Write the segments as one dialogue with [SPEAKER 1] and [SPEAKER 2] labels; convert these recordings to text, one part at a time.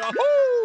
[SPEAKER 1] Yahoo!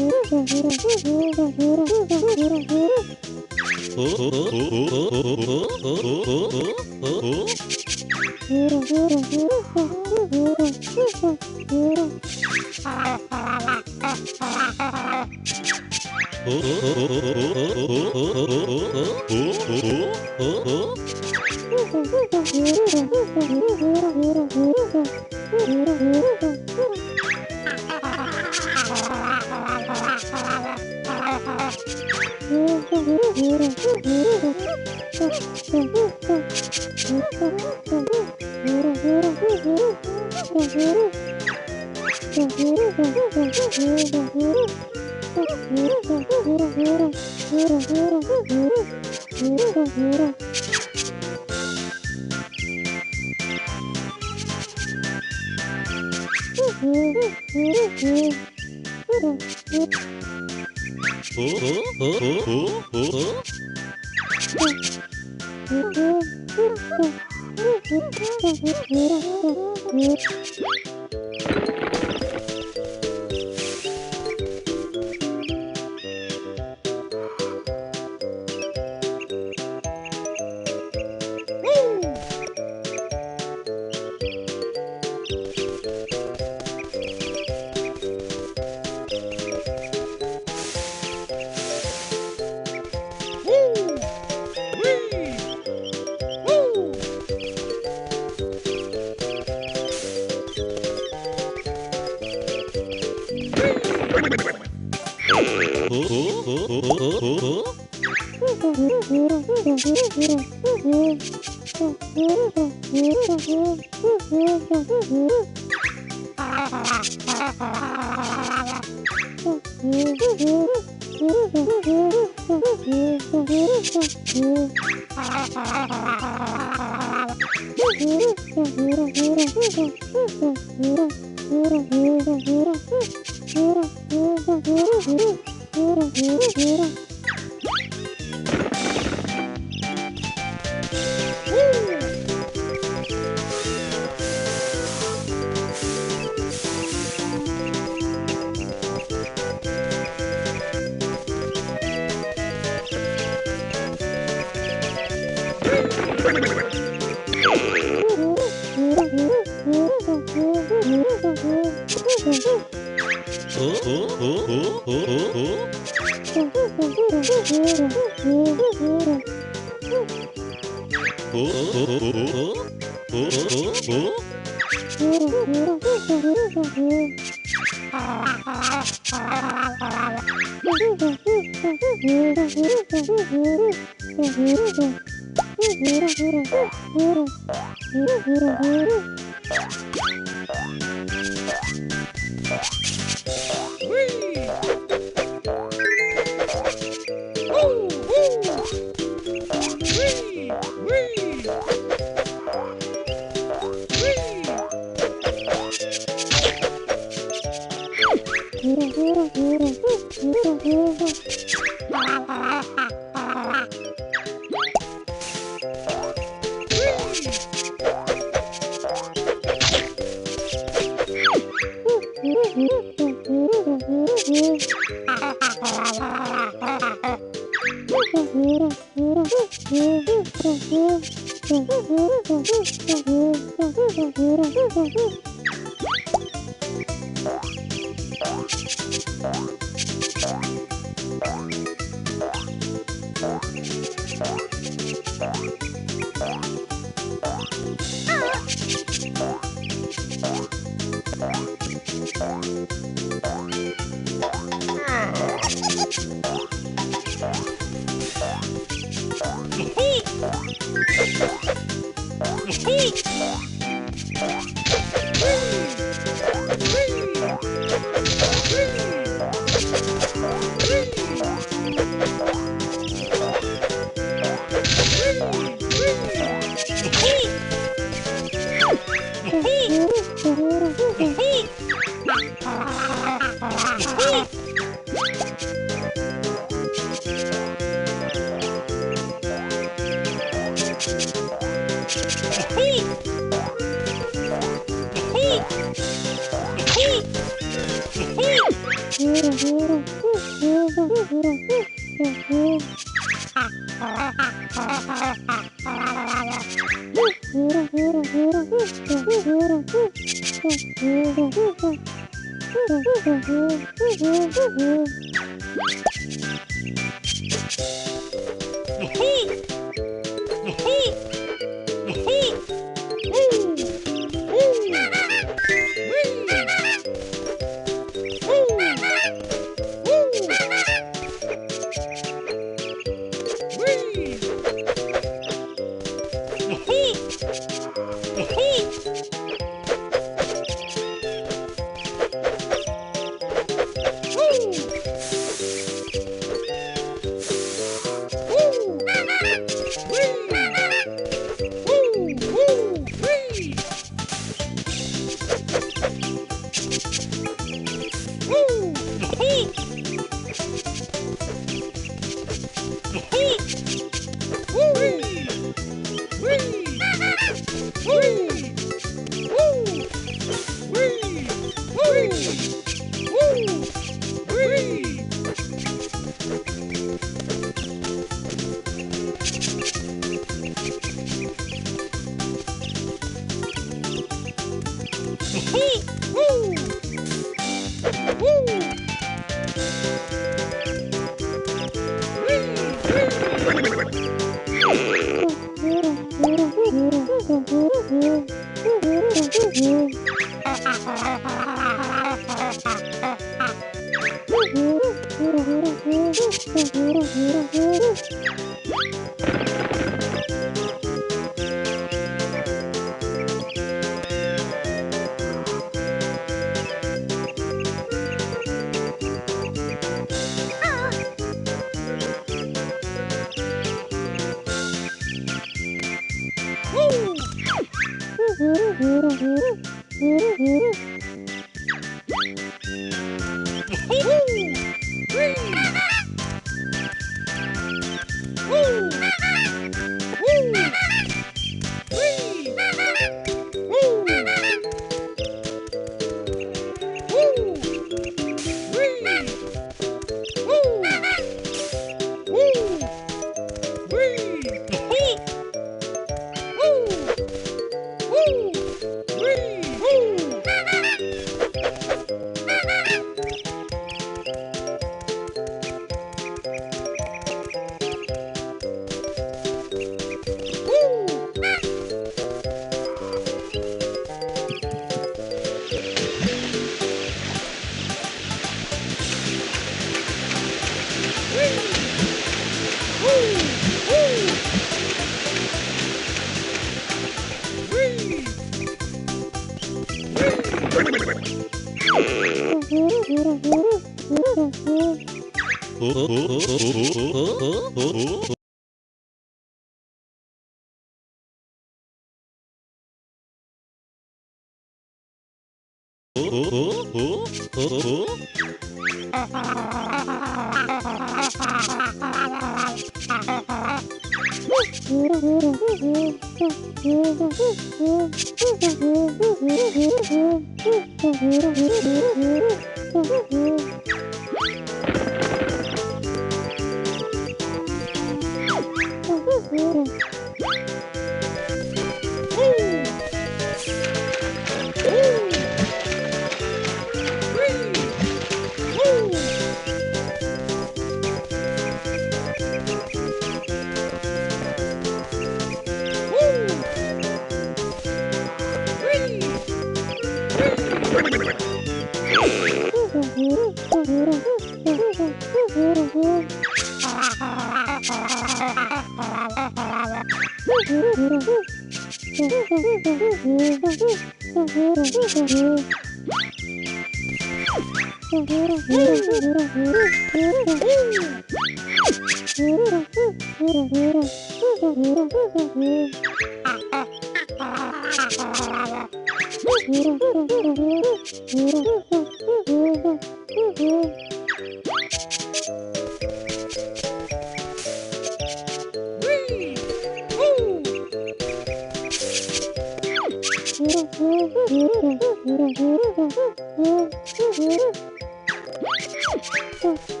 [SPEAKER 1] Woo!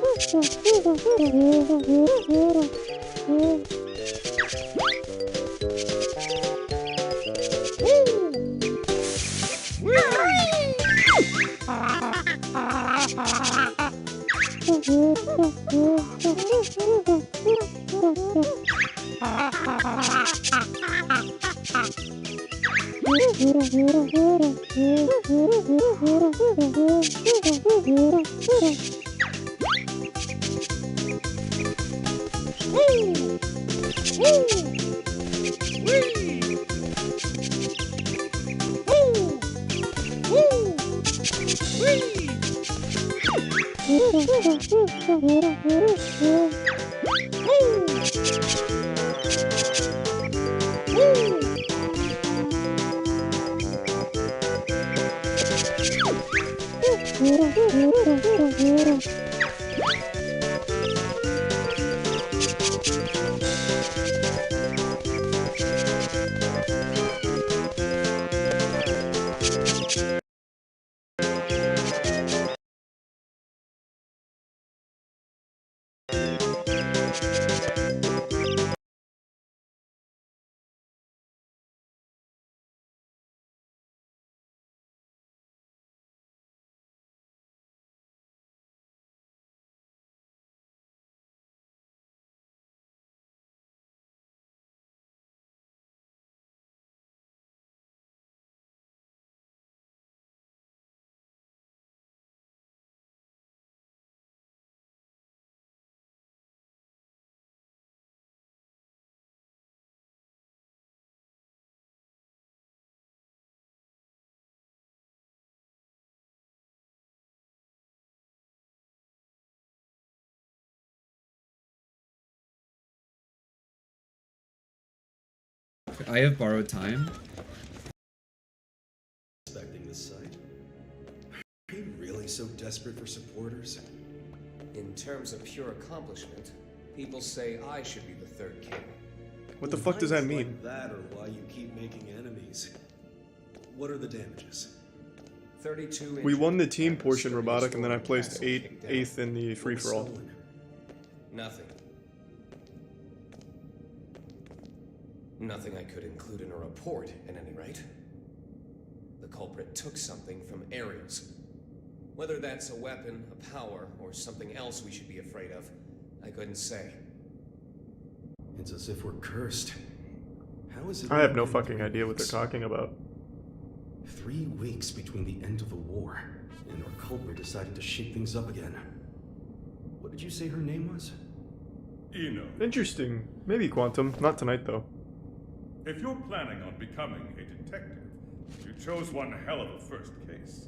[SPEAKER 1] I have borrowed time.
[SPEAKER 2] Expecting this site. Are you really so desperate for supporters?
[SPEAKER 3] In terms of pure accomplishment, people say I should be the third king.
[SPEAKER 4] What the fuck does that mean?
[SPEAKER 2] Like that, or why you keep making enemies? What are the damages?
[SPEAKER 3] 32.
[SPEAKER 4] We won the team portion robotic, and then I placed 8th in the free-for-all.
[SPEAKER 3] Nothing. Nothing I could include in a report, at any rate. The culprit took something from Ares. Whether that's a weapon, a power, or something else we should be afraid of, I couldn't say.
[SPEAKER 2] It's as if we're cursed. How is it?
[SPEAKER 4] I have no fucking idea what they're talking about.
[SPEAKER 2] 3 weeks between the end of the war, and our culprit decided to shake things up again. What did you say her name was?
[SPEAKER 5] Eno.
[SPEAKER 4] Interesting. Maybe Quantum. Not tonight, though.
[SPEAKER 5] If you're planning on becoming a detective, you chose one hell of a first case.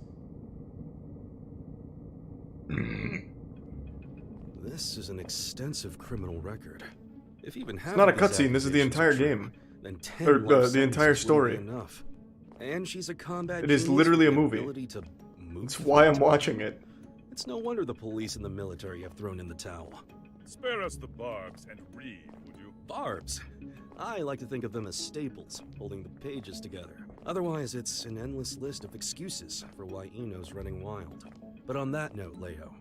[SPEAKER 2] This is an extensive criminal record. If even half
[SPEAKER 4] It's not a
[SPEAKER 2] of these
[SPEAKER 4] cutscene, this is the entire
[SPEAKER 2] accusations are
[SPEAKER 4] game.
[SPEAKER 2] true, then 10
[SPEAKER 4] Or,
[SPEAKER 2] life
[SPEAKER 4] the entire
[SPEAKER 2] sentences wouldn't
[SPEAKER 4] story.
[SPEAKER 2] be enough. And she's a combat
[SPEAKER 4] It is
[SPEAKER 2] genius
[SPEAKER 4] literally
[SPEAKER 2] with
[SPEAKER 4] a
[SPEAKER 2] the
[SPEAKER 4] movie.
[SPEAKER 2] ability to move
[SPEAKER 4] That's why I'm watching it.
[SPEAKER 2] It's no wonder the police and the military have thrown in the towel.
[SPEAKER 5] Spare us the barbs and read, would you?
[SPEAKER 2] Barbs. I like to think of them as staples, holding the pages together. Otherwise, it's an endless list of excuses for why Eno's running wild. But on that note, Leo,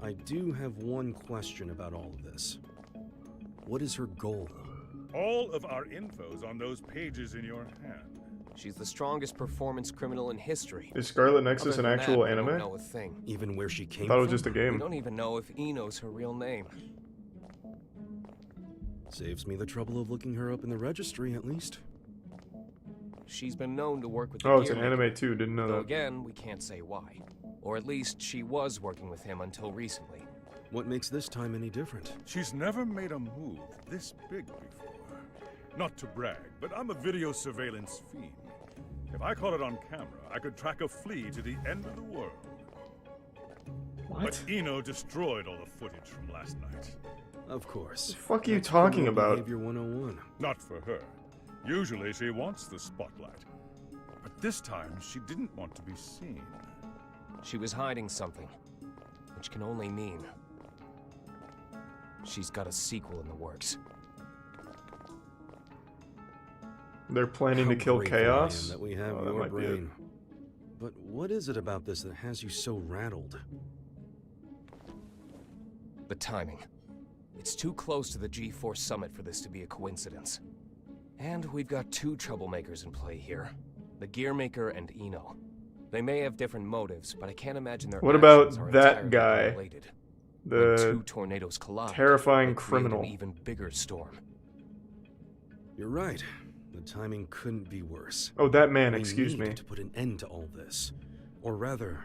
[SPEAKER 2] I do have one question about all of this. What is her goal?
[SPEAKER 5] All of our info's on those pages in your hand.
[SPEAKER 3] She's the strongest performance criminal in history.
[SPEAKER 4] Is Scarlet Nexus
[SPEAKER 3] Other
[SPEAKER 4] an
[SPEAKER 3] than
[SPEAKER 4] actual
[SPEAKER 3] that, we don't
[SPEAKER 4] anime?
[SPEAKER 3] know a thing.
[SPEAKER 2] Even where she
[SPEAKER 4] I
[SPEAKER 2] came
[SPEAKER 4] thought it was
[SPEAKER 2] from?
[SPEAKER 4] just a
[SPEAKER 3] We
[SPEAKER 4] game.
[SPEAKER 3] don't even know if Eno's her real name.
[SPEAKER 2] Saves me the trouble of looking her up in the registry, at least.
[SPEAKER 3] She's been known to work with the
[SPEAKER 4] Oh, it's an
[SPEAKER 3] Gearmaker,
[SPEAKER 4] anime too. Didn't know
[SPEAKER 3] though
[SPEAKER 4] that.
[SPEAKER 3] again, we can't say why. Or at least she was working with him until recently.
[SPEAKER 2] What makes this time any different?
[SPEAKER 5] She's never made a move this big before. Not to brag, but I'm a video surveillance fiend. If I caught it on camera, I could track a flea to the end of the world.
[SPEAKER 4] What?
[SPEAKER 5] But Eno destroyed all the footage from last night.
[SPEAKER 2] Of course.
[SPEAKER 4] The fuck are you
[SPEAKER 2] That's
[SPEAKER 4] talking
[SPEAKER 2] criminal
[SPEAKER 4] about?
[SPEAKER 2] Behavior 101.
[SPEAKER 5] Not for her. Usually she wants the spotlight. But this time, she didn't want to be seen.
[SPEAKER 3] She was hiding something, which can only mean she's got a sequel in the works.
[SPEAKER 4] They're planning
[SPEAKER 2] How
[SPEAKER 4] to kill
[SPEAKER 2] grateful I am
[SPEAKER 4] Chaos?
[SPEAKER 2] that we have
[SPEAKER 4] Oh, that
[SPEAKER 2] your
[SPEAKER 4] might be it.
[SPEAKER 2] brain. But what is it about this that has you so rattled?
[SPEAKER 3] The timing. It's too close to the G4 summit for this to be a coincidence. And we've got two troublemakers in play here. The Gearmaker and Eno. They may have different motives, but I can't imagine their
[SPEAKER 4] What
[SPEAKER 3] actions
[SPEAKER 4] about
[SPEAKER 3] are
[SPEAKER 4] that
[SPEAKER 3] entirely
[SPEAKER 4] guy?
[SPEAKER 3] unrelated. When
[SPEAKER 4] The
[SPEAKER 3] two tornadoes collide,
[SPEAKER 4] terrifying
[SPEAKER 3] they create
[SPEAKER 4] criminal.
[SPEAKER 3] an even bigger storm.
[SPEAKER 2] You're right. The timing couldn't be worse.
[SPEAKER 4] Oh, that man,
[SPEAKER 2] We
[SPEAKER 4] excuse
[SPEAKER 2] need
[SPEAKER 4] me.
[SPEAKER 2] to put an end to all this. Or rather,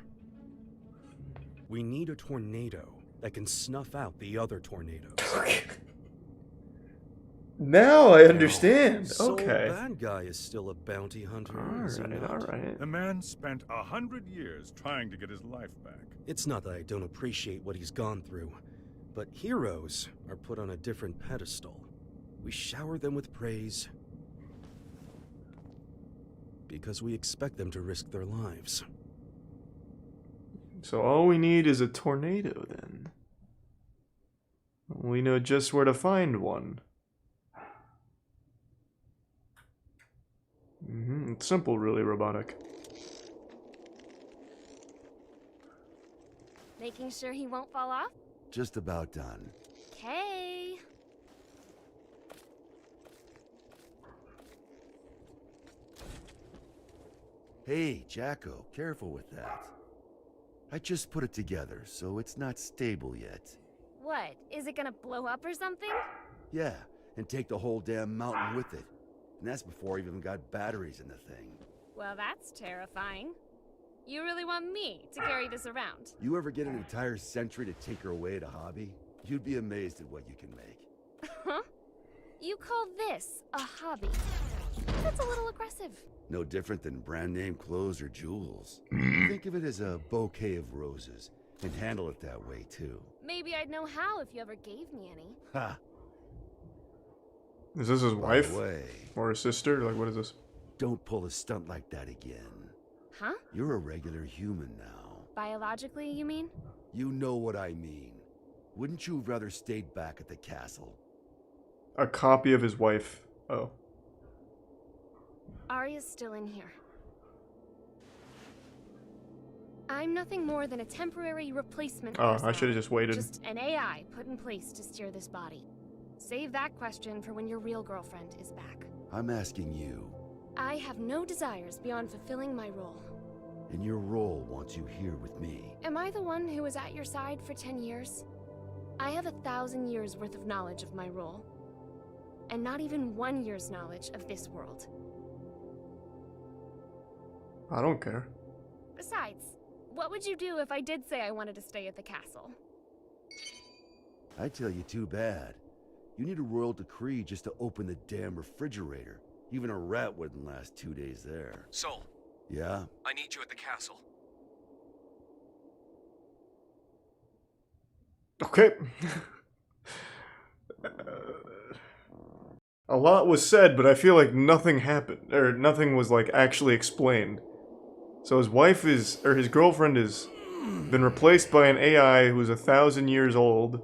[SPEAKER 2] we need a tornado that can snuff out the other tornadoes.
[SPEAKER 4] Now I understand.
[SPEAKER 2] So
[SPEAKER 4] Okay.
[SPEAKER 2] bad guy is still a bounty hunter. is he
[SPEAKER 4] Alright,
[SPEAKER 2] not?
[SPEAKER 4] alright.
[SPEAKER 5] The man spent 100 years trying to get his life back.
[SPEAKER 2] It's not that I don't appreciate what he's gone through, but heroes are put on a different pedestal. We shower them with praise because we expect them to risk their lives.
[SPEAKER 4] So all we need is a tornado then. We know just where to find one. It's simple, really, Robotic.
[SPEAKER 6] Making sure he won't fall off?
[SPEAKER 7] Just about done.
[SPEAKER 6] Okay.
[SPEAKER 7] Hey, Jacko, careful with that. I just put it together, so it's not stable yet.
[SPEAKER 6] What? Is it gonna blow up or something?
[SPEAKER 7] Yeah, and take the whole damn mountain with it. And that's before I even got batteries in the thing.
[SPEAKER 6] Well, that's terrifying. You really want me to carry this around?
[SPEAKER 7] You ever get an entire century to tinker away at a hobby? You'd be amazed at what you can make.
[SPEAKER 6] Huh? You call this a hobby? That's a little aggressive.
[SPEAKER 7] No different than brand name clothes or jewels. Think of it as a bouquet of roses, and handle it that way too.
[SPEAKER 6] Maybe I'd know how if you ever gave me any.
[SPEAKER 7] Ha!
[SPEAKER 4] Is this his
[SPEAKER 7] By
[SPEAKER 4] wife?
[SPEAKER 7] the way,
[SPEAKER 4] Or his sister? Like, what is this?
[SPEAKER 7] don't pull a stunt like that again.
[SPEAKER 6] Huh?
[SPEAKER 7] You're a regular human now.
[SPEAKER 6] Biologically, you mean?
[SPEAKER 7] You know what I mean. Wouldn't you have rather stayed back at the castle?
[SPEAKER 4] A copy of his wife. Oh.
[SPEAKER 6] Arya's still in here. I'm nothing more than a temporary replacement.
[SPEAKER 4] Oh, I
[SPEAKER 6] personnel.
[SPEAKER 4] should have just waited.
[SPEAKER 6] Just an AI put in place to steer this body. Save that question for when your real girlfriend is back.
[SPEAKER 7] I'm asking you,
[SPEAKER 6] I have no desires beyond fulfilling my role.
[SPEAKER 7] and your role wants you here with me.
[SPEAKER 6] Am I the one who was at your side for 10 years? I have 1,000 years worth of knowledge of my role. And not even 1 year's knowledge of this world.
[SPEAKER 4] I don't care.
[SPEAKER 6] Besides, what would you do if I did say I wanted to stay at the castle?
[SPEAKER 7] I tell you, too bad. You need a royal decree just to open the damn refrigerator. Even a rat wouldn't last 2 days there.
[SPEAKER 3] Soul,
[SPEAKER 7] Yeah?
[SPEAKER 3] I need you at the castle.
[SPEAKER 4] Okay. A lot was said, but I feel like nothing happened, or nothing was like actually explained. So his wife is, or his girlfriend has been replaced by an AI who's 1,000 years old.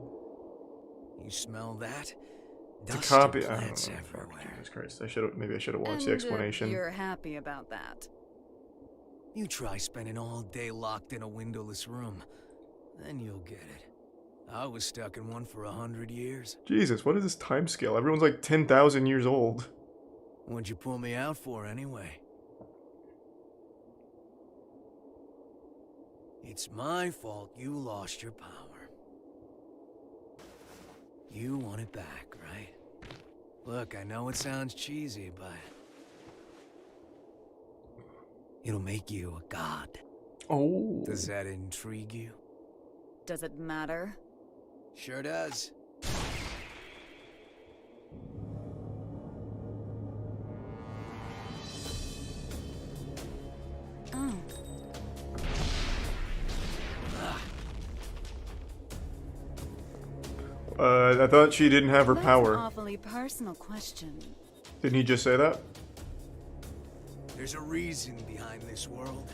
[SPEAKER 8] You smell that?
[SPEAKER 4] To
[SPEAKER 8] Dust
[SPEAKER 4] copy.
[SPEAKER 8] and
[SPEAKER 4] I don't
[SPEAKER 8] plants
[SPEAKER 4] know.
[SPEAKER 8] everywhere.
[SPEAKER 4] Jesus Christ! Maybe I should have watched the
[SPEAKER 9] And,
[SPEAKER 4] explanation.
[SPEAKER 9] you're happy about that.
[SPEAKER 8] You try spending all day locked in a windowless room, then you'll get it. I was stuck in one for 100 years.
[SPEAKER 4] Jesus, what is this time scale? Everyone's like 10,000 years old.
[SPEAKER 8] What'd you pull me out for anyway? It's my fault you lost your power. You want it back, right? Look, I know it sounds cheesy, but it'll make you a god.
[SPEAKER 4] Oh.
[SPEAKER 8] Does that intrigue you?
[SPEAKER 9] Does it matter?
[SPEAKER 8] Sure does.
[SPEAKER 9] Oh.
[SPEAKER 4] I thought she didn't have her
[SPEAKER 9] That's
[SPEAKER 4] power.
[SPEAKER 9] an awfully personal question.
[SPEAKER 4] Didn't he just say that?
[SPEAKER 8] There's a reason behind this world.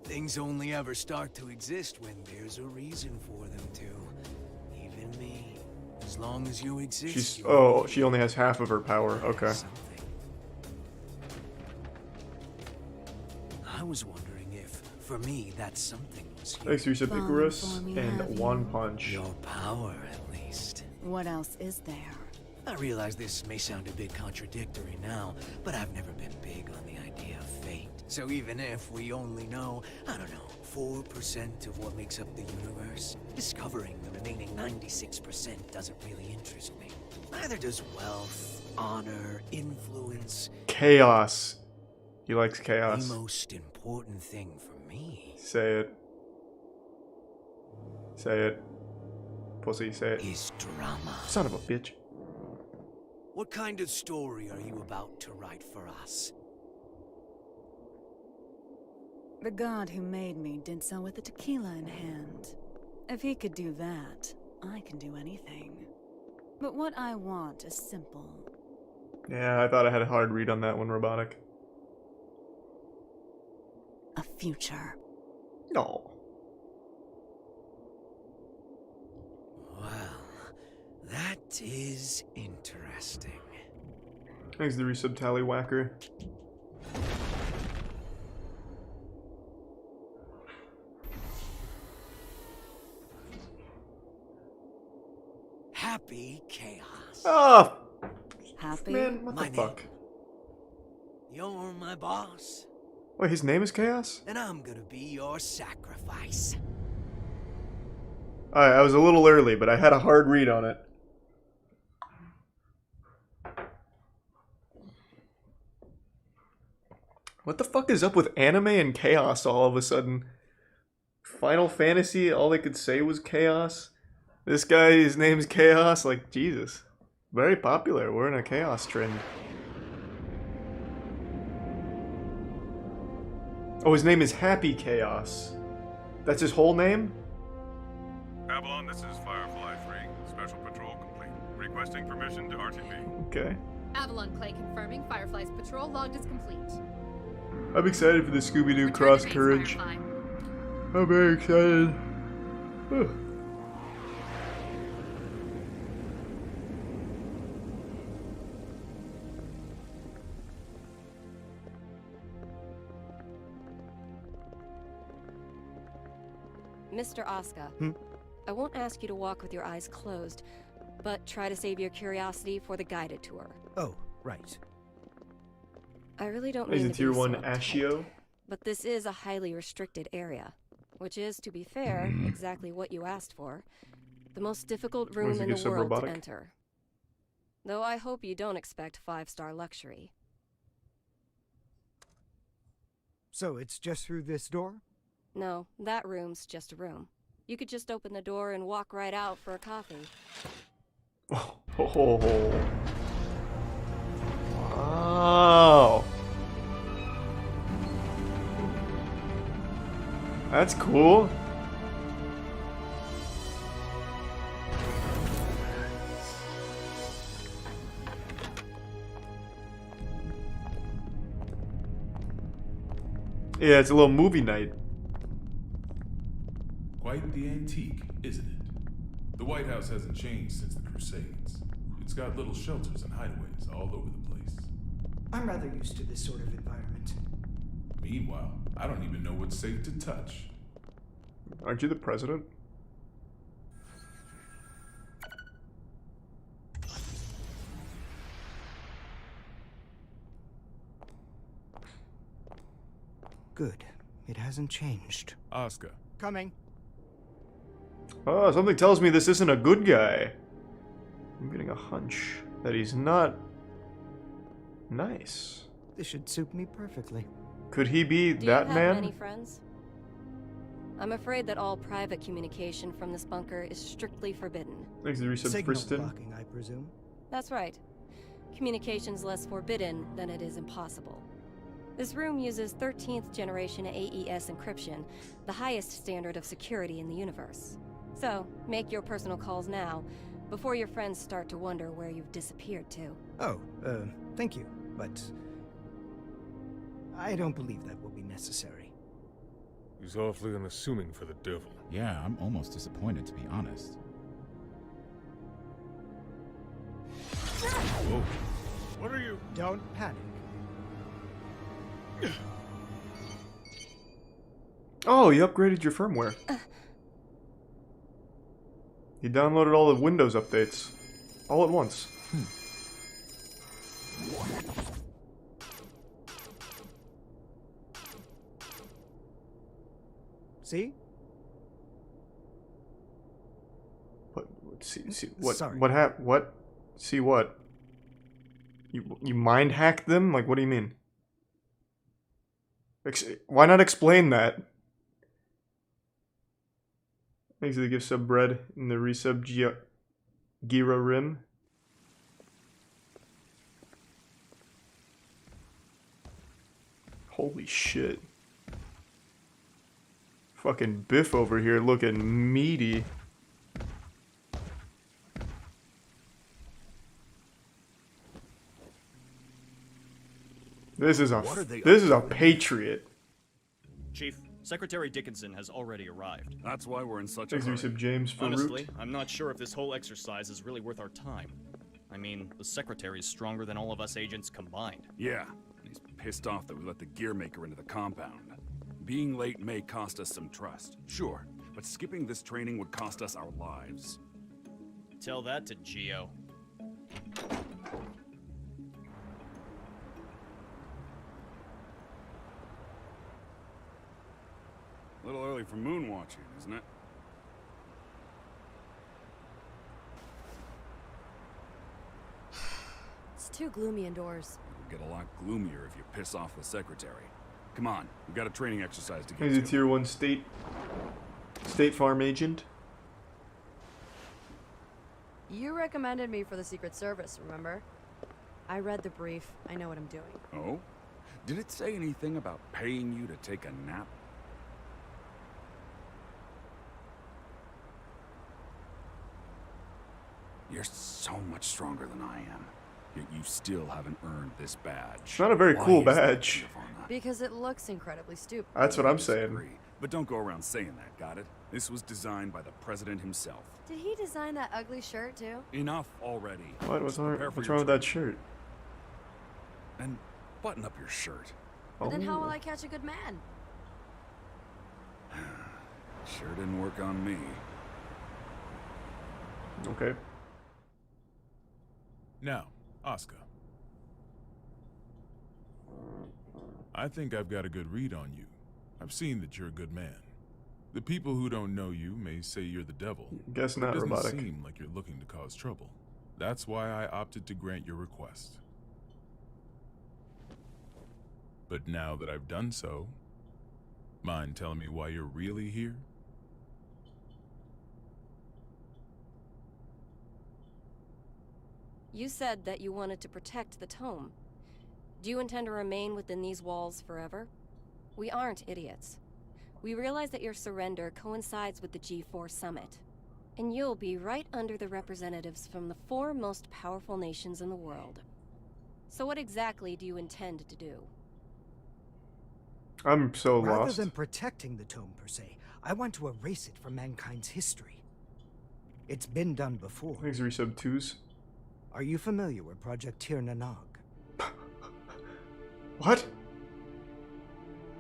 [SPEAKER 8] Things only ever start to exist when there's a reason for them to. Even me. As long as you exist.
[SPEAKER 4] She's.
[SPEAKER 8] you're
[SPEAKER 4] Oh,
[SPEAKER 8] here.
[SPEAKER 4] she only has half of her power. Okay.
[SPEAKER 8] Something. I was wondering if, for me, that something rescue.
[SPEAKER 4] Thanks to Resub
[SPEAKER 9] Fallen
[SPEAKER 4] Icarus
[SPEAKER 9] for me,
[SPEAKER 4] and
[SPEAKER 9] have you?
[SPEAKER 4] One Punch.
[SPEAKER 8] Your power, at least.
[SPEAKER 9] What else is there?
[SPEAKER 8] I realize this may sound a bit contradictory now, but I've never been big on the idea of fate. So even if we only know, I don't know, 4% of what makes up the universe, discovering the remaining 96% doesn't really interest me. Neither does wealth, honor, influence.
[SPEAKER 4] Chaos. He likes chaos.
[SPEAKER 8] The most important thing for me
[SPEAKER 4] Say it. Say it. Pussy, say it.
[SPEAKER 8] is drama.
[SPEAKER 4] Son of a bitch.
[SPEAKER 8] What kind of story are you about to write for us?
[SPEAKER 9] The god who made me did so with a tequila in hand. If he could do that, I can do anything. But what I want is simple.
[SPEAKER 4] Yeah, I thought I had a hard read on that one, Robotic.
[SPEAKER 9] A future.
[SPEAKER 4] No.
[SPEAKER 8] Well, that is interesting.
[SPEAKER 4] Thanks to the resub Tallywhacker.
[SPEAKER 8] Happy chaos.
[SPEAKER 4] Oh,
[SPEAKER 9] Happy?
[SPEAKER 4] man, what
[SPEAKER 8] My
[SPEAKER 4] the fuck?
[SPEAKER 8] You're my boss,
[SPEAKER 4] Wait, his name is Chaos?
[SPEAKER 8] and I'm gonna be your sacrifice.
[SPEAKER 4] Alright, I was a little early, but I had a hard read on it. What the fuck is up with anime and chaos all of a sudden? Final Fantasy, all they could say was chaos. This guy, his name's Chaos. Like, Jesus. Very popular. We're in a chaos trend. Oh, his name is Happy Chaos. That's his whole name?
[SPEAKER 5] Avalon, this is Firefly 3. Special patrol complete. Requesting permission to RTB.
[SPEAKER 4] Okay.
[SPEAKER 10] Avalon Clay confirming Firefly's patrol logged is complete.
[SPEAKER 4] I'm excited for the Scooby-Doo
[SPEAKER 10] Return
[SPEAKER 4] Cross
[SPEAKER 10] to base,
[SPEAKER 4] Courage.
[SPEAKER 10] Firefly.
[SPEAKER 4] I'm very excited.
[SPEAKER 11] Mr. Asuka, I won't ask you to walk with your eyes closed, but try to save your curiosity for the guided tour.
[SPEAKER 8] Oh, right.
[SPEAKER 11] I really don't
[SPEAKER 4] He's
[SPEAKER 11] mean
[SPEAKER 4] a
[SPEAKER 11] to
[SPEAKER 4] tier
[SPEAKER 11] be
[SPEAKER 4] 1
[SPEAKER 11] so uptight,
[SPEAKER 4] Ashio.
[SPEAKER 11] but this is a highly restricted area, which is, to be fair, exactly what you asked for. The most difficult room
[SPEAKER 4] he
[SPEAKER 11] in
[SPEAKER 4] get
[SPEAKER 11] the
[SPEAKER 4] some
[SPEAKER 11] world to
[SPEAKER 4] robotic?
[SPEAKER 11] enter. Though I hope you don't expect 5-star luxury.
[SPEAKER 12] So it's just through this door?
[SPEAKER 11] No, that room's just a room. You could just open the door and walk right out for a coffee.
[SPEAKER 4] Oh. Wow. That's cool. Yeah, it's a little movie night.
[SPEAKER 13] Quite the antique, isn't it? The White House hasn't changed since the Crusades. It's got little shelters and hideaways all over the place.
[SPEAKER 12] I'm rather used to this sort of environment.
[SPEAKER 13] Meanwhile, I don't even know what's safe to touch.
[SPEAKER 4] Aren't you the president?
[SPEAKER 12] Good. It hasn't changed.
[SPEAKER 5] Asuka.
[SPEAKER 12] Coming.
[SPEAKER 4] Oh, something tells me this isn't a good guy. I'm getting a hunch that he's not nice.
[SPEAKER 12] This should suit me perfectly.
[SPEAKER 4] Could he be
[SPEAKER 11] Do
[SPEAKER 4] that
[SPEAKER 11] you have
[SPEAKER 4] man?
[SPEAKER 11] many friends? I'm afraid that all private communication from this bunker is strictly forbidden.
[SPEAKER 4] Thanks to the resub
[SPEAKER 12] Signal
[SPEAKER 4] Kristen.
[SPEAKER 12] blocking, I presume.
[SPEAKER 11] That's right. Communication's less forbidden than it is impossible. This room uses 13th generation AES encryption, the highest standard of security in the universe. So, make your personal calls now, before your friends start to wonder where you've disappeared to.
[SPEAKER 12] Oh, thank you, but I don't believe that will be necessary.
[SPEAKER 5] He's awfully unassuming for the devil.
[SPEAKER 14] Yeah, I'm almost disappointed, to be honest.
[SPEAKER 5] Whoa. What are you?
[SPEAKER 12] Don't panic.
[SPEAKER 4] Oh, you upgraded your firmware. You downloaded all the Windows updates. All at once.
[SPEAKER 12] See?
[SPEAKER 4] What? What?
[SPEAKER 12] Sorry.
[SPEAKER 4] What happened? What? See what? You mind hacked them? Like, what do you mean? Why not explain that? Thanks for the gift sub bread in the resub Gira Rim. Holy shit. Fucking Biff over here looking meaty. This is a patriot.
[SPEAKER 15] Chief, Secretary Dickinson has already arrived.
[SPEAKER 16] That's why we're in such a
[SPEAKER 4] Thanks,
[SPEAKER 16] hurry.
[SPEAKER 4] Resub James Farouk.
[SPEAKER 15] Honestly, I'm not sure if this whole exercise is really worth our time. I mean, the Secretary is stronger than all of us agents combined.
[SPEAKER 16] Yeah, and he's pissed off that we let the gear maker into the compound. Being late may cost us some trust, sure, but skipping this training would cost us our lives.
[SPEAKER 15] Tell that to Geo.
[SPEAKER 16] A little early for moon watching, isn't it?
[SPEAKER 17] It's too gloomy indoors.
[SPEAKER 16] It'll get a lot gloomier if you piss off the Secretary. Come on, we've got a training exercise to get
[SPEAKER 4] He's a
[SPEAKER 16] to.
[SPEAKER 4] tier 1 State Farm agent.
[SPEAKER 17] You recommended me for the Secret Service, remember? I read the brief. I know what I'm doing.
[SPEAKER 16] Oh? Did it say anything about paying you to take a nap? You're so much stronger than I am. Yet you still haven't earned this badge.
[SPEAKER 4] It's not a very cool badge.
[SPEAKER 17] Because it looks incredibly stupid.
[SPEAKER 4] That's what I'm saying.
[SPEAKER 16] But don't go around saying that, got it? This was designed by the president himself.
[SPEAKER 17] Did he design that ugly shirt, too?
[SPEAKER 16] Enough already.
[SPEAKER 4] What? What's wrong
[SPEAKER 16] Prepare for
[SPEAKER 4] with
[SPEAKER 16] your
[SPEAKER 4] that shirt?
[SPEAKER 16] And button up your shirt.
[SPEAKER 17] But then how will I catch a good man?
[SPEAKER 16] Sure didn't work on me.
[SPEAKER 4] Okay.
[SPEAKER 13] Now, Oscar. I think I've got a good read on you. I've seen that you're a good man. The people who don't know you may say you're the devil.
[SPEAKER 4] Guess not,
[SPEAKER 13] It doesn't
[SPEAKER 4] Robotic.
[SPEAKER 13] seem like you're looking to cause trouble. That's why I opted to grant your request. But now that I've done so, mind telling me why you're really here?
[SPEAKER 11] You said that you wanted to protect the tome. Do you intend to remain within these walls forever? We aren't idiots. We realize that your surrender coincides with the G4 summit, and you'll be right under the representatives from the 4 most powerful nations in the world. So what exactly do you intend to do?
[SPEAKER 4] I'm so
[SPEAKER 12] Rather
[SPEAKER 4] lost.
[SPEAKER 12] than protecting the tome per se, I want to erase it from mankind's history. It's been done before.
[SPEAKER 4] Thanks, Resub 2s.
[SPEAKER 12] Are you familiar with Project Tir Nanog?
[SPEAKER 4] What?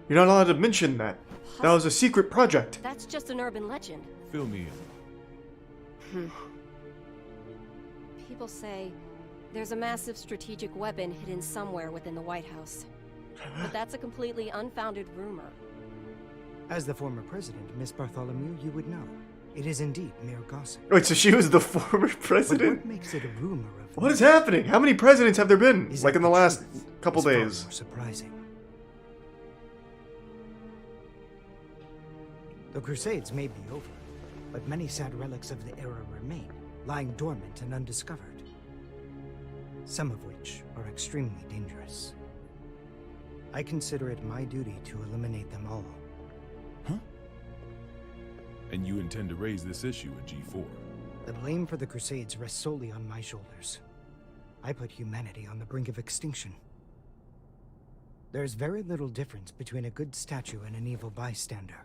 [SPEAKER 4] You're not allowed to mention that. That was a secret project.
[SPEAKER 11] That's just an urban legend.
[SPEAKER 13] Fill me in.
[SPEAKER 11] People say there's a massive strategic weapon hidden somewhere within the White House. But that's a completely unfounded rumor.
[SPEAKER 12] As the former president, Miss Bartholomew, you would know. It is indeed mere gossip.
[SPEAKER 4] Wait, so she was the former
[SPEAKER 12] But
[SPEAKER 4] president?
[SPEAKER 12] what makes it a rumor of
[SPEAKER 4] What is happening? How many presidents have there been?
[SPEAKER 12] Is
[SPEAKER 4] Like
[SPEAKER 12] that
[SPEAKER 4] in the
[SPEAKER 12] the
[SPEAKER 4] last
[SPEAKER 12] truth
[SPEAKER 4] couple
[SPEAKER 12] is far
[SPEAKER 4] days.
[SPEAKER 12] more surprising. The Crusades may be over, but many sad relics of the era remain, lying dormant and undiscovered. Some of which are extremely dangerous. I consider it my duty to eliminate them all.
[SPEAKER 13] And you intend to raise this issue at G4?
[SPEAKER 12] The blame for the Crusades rests solely on my shoulders. I put humanity on the brink of extinction. There's very little difference between a good statue and an evil bystander.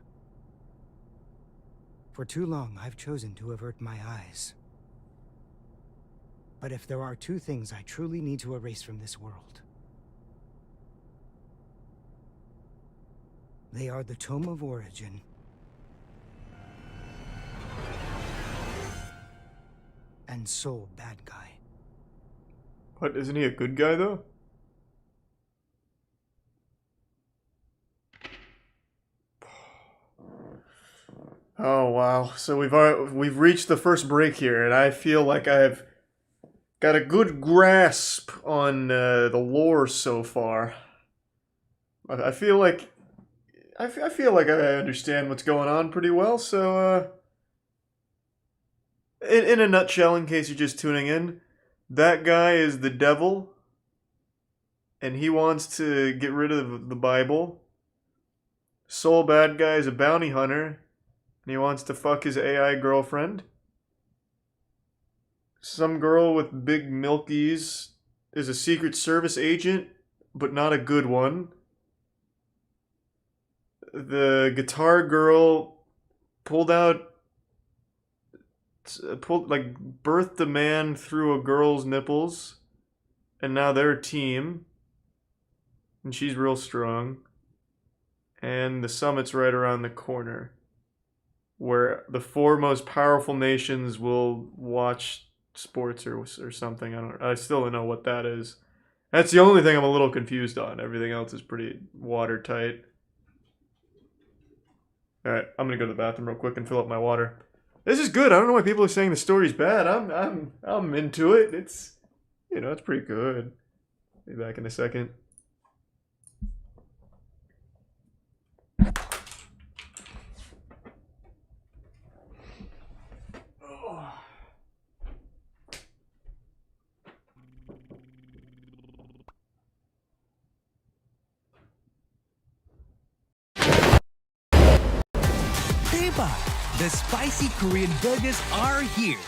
[SPEAKER 12] For too long, I've chosen to avert my eyes. But if there are 2 things I truly need to erase from this world, They are the Tome of Origin. And Soul bad guy.
[SPEAKER 4] What, isn't he a good guy though? Oh wow! So we've reached the first break here, and I feel like I've got a good grasp on the lore so far. I feel like I feel like I understand what's going on pretty well. So, in a nutshell, in case you're just tuning in, that guy is the devil, and he wants to get rid of the Bible. Soul bad guy is a bounty hunter. And he wants to fuck his AI girlfriend. Some girl with big milkies is a Secret Service agent, but not a good one. The guitar girl birthed a man through a girl's nipples, and now they're a team. And she's real strong. And the summit's right around the corner, where the 4 most powerful nations will watch sports or something. I still don't know what that is. That's the only thing I'm a little confused on. Everything else is pretty watertight. Alright, I'm gonna go to the bathroom real quick and fill up my water. This is good. I don't know why people are saying the story's bad. I'm into it. It's, it's pretty good. Be back in a second.
[SPEAKER 18] The spicy Korean burgers are here.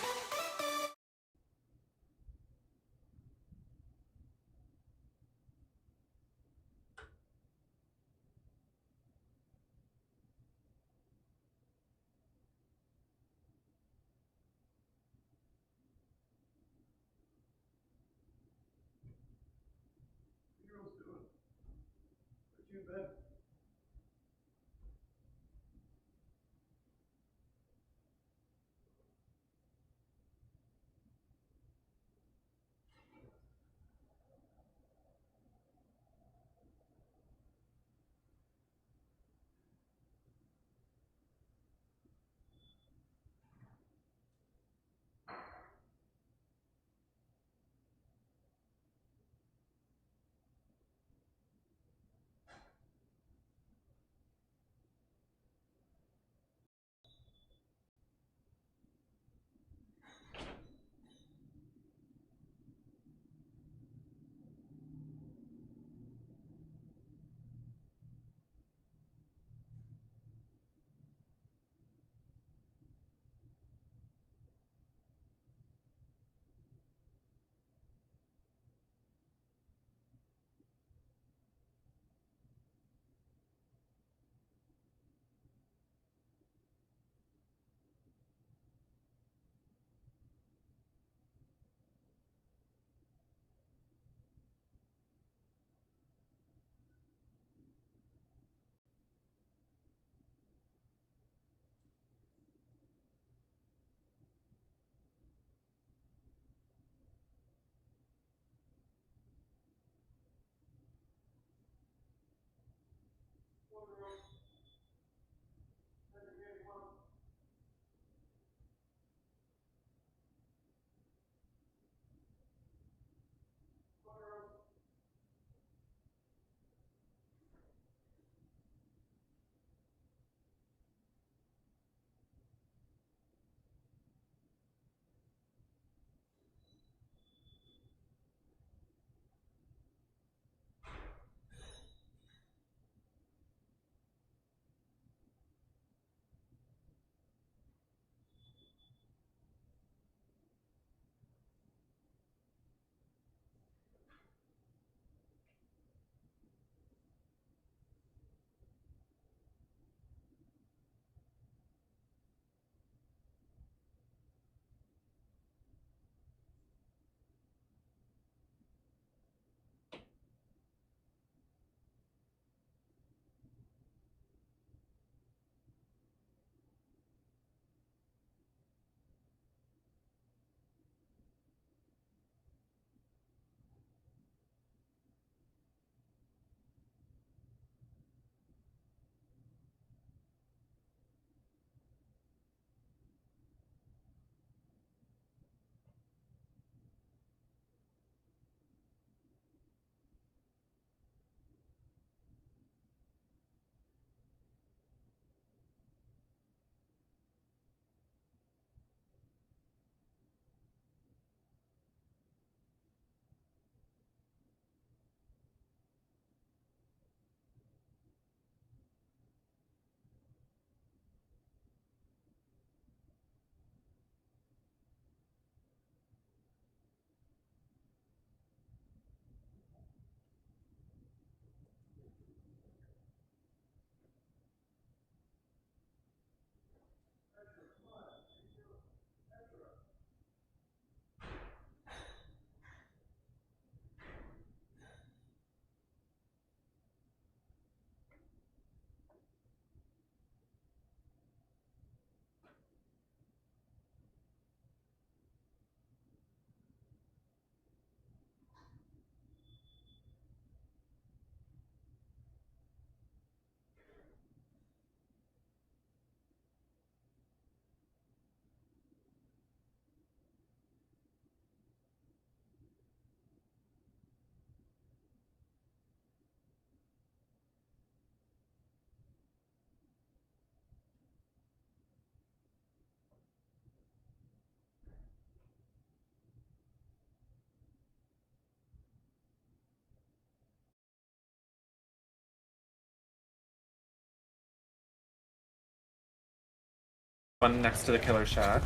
[SPEAKER 19] One next to the killer shack.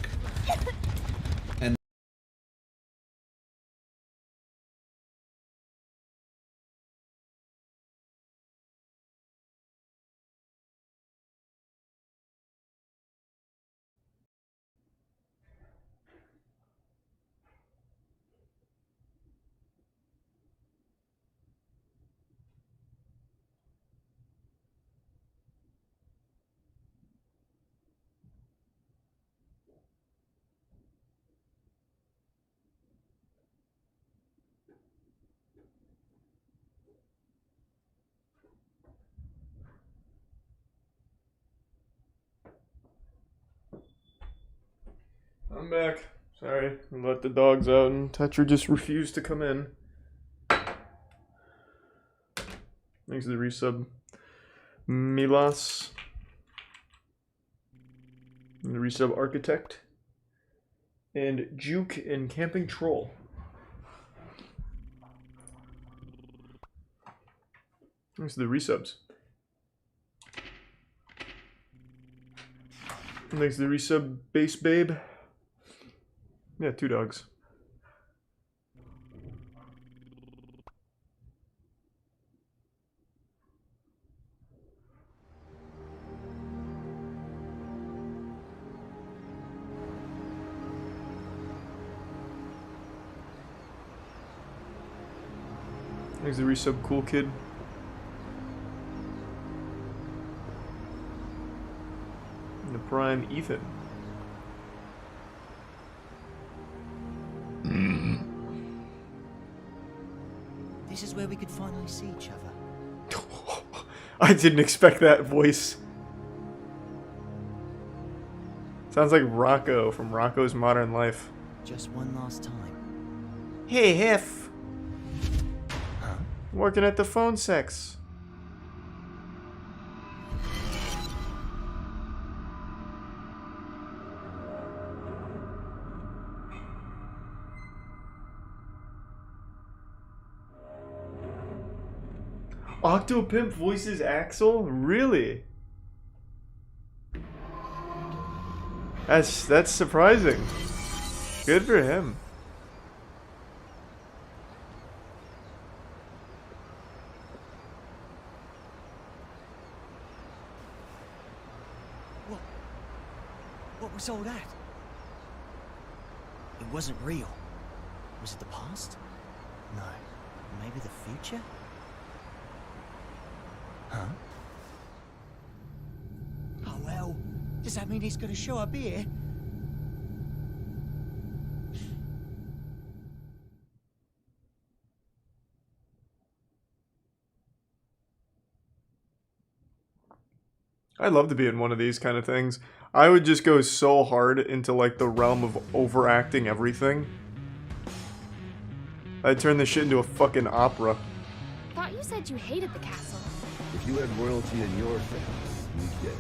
[SPEAKER 4] I'm back. Sorry, I let the dogs out and Tetra just refused to come in. Thanks to the resub. Milas. And the resub Architect. And Juke and Camping Troll. Thanks to the resubs. Thanks to the resub Base Babe. Yeah, 2 dogs. Thanks to the resub Cool Kid. And the Prime Ethan.
[SPEAKER 18] This is where we could finally see each other.
[SPEAKER 4] I didn't expect that voice. Sounds like Rocco from Rocco's Modern Life.
[SPEAKER 18] Just one last time.
[SPEAKER 4] Hey, Hef.
[SPEAKER 18] Huh?
[SPEAKER 4] Working at the phone sex. Octopimp voices Axel? Really? That's surprising. Good for him.
[SPEAKER 18] What was all that? It wasn't real. Was it the past? No. Maybe the future? Huh? Oh well, does that mean he's gonna show up here?
[SPEAKER 4] I'd love to be in one of these kind of things. I would just go so hard into like the realm of overacting everything. I'd turn this shit into a fucking opera.
[SPEAKER 6] Thought you said you hated the castle.
[SPEAKER 7] If you had royalty in your family, you'd get it.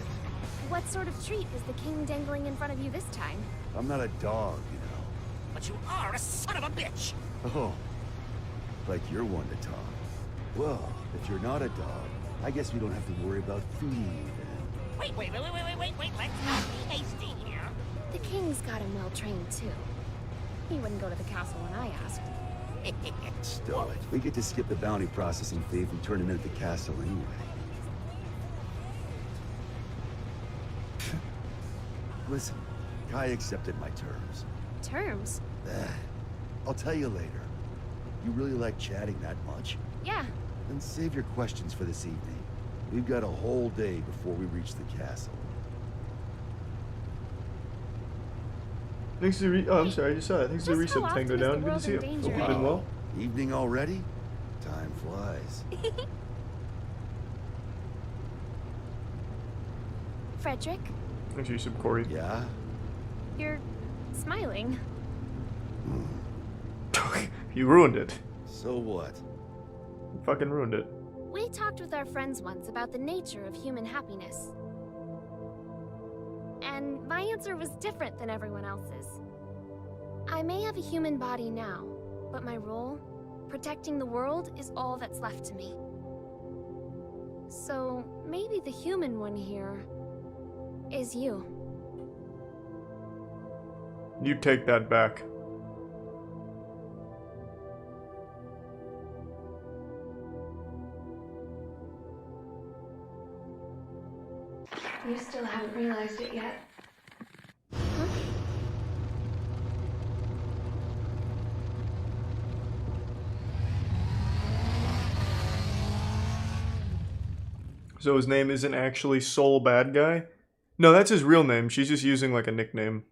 [SPEAKER 6] What sort of treat is the king dangling in front of you this time?
[SPEAKER 7] I'm not a dog, you know.
[SPEAKER 18] But you are a son of a bitch!
[SPEAKER 7] Oh, like you're one to talk. Well, if you're not a dog, I guess we don't have to worry about feeding you then.
[SPEAKER 18] Wait, let's not be hasty here.
[SPEAKER 6] The king's got him well trained too. He wouldn't go to the castle when I asked.
[SPEAKER 7] Stop it. We get to skip the bounty processing fee if we turn him into the castle anyway. Listen, Kai accepted my terms.
[SPEAKER 6] Terms?
[SPEAKER 7] I'll tell you later. You really like chatting that much?
[SPEAKER 6] Yeah.
[SPEAKER 7] Then save your questions for this evening. We've got a whole day before we reach the castle.
[SPEAKER 4] Thanks to I'm sorry, I just saw that. Thanks to the resub Tango down. Good to see you. Hope you've been well.
[SPEAKER 7] Evening already? Time flies.
[SPEAKER 6] Frederick?
[SPEAKER 4] Thanks to resub Corey.
[SPEAKER 7] Yeah?
[SPEAKER 6] You're smiling.
[SPEAKER 4] You ruined it.
[SPEAKER 7] So what?
[SPEAKER 4] You fucking ruined it.
[SPEAKER 6] We talked with our friends once about the nature of human happiness. And my answer was different than everyone else's. I may have a human body now, but my role, protecting the world, is all that's left to me. So maybe the human one here is you.
[SPEAKER 4] You take that back.
[SPEAKER 6] You still haven't realized it yet.
[SPEAKER 4] So his name isn't actually Soul Bad Guy? No, that's his real name. She's just using like a nickname.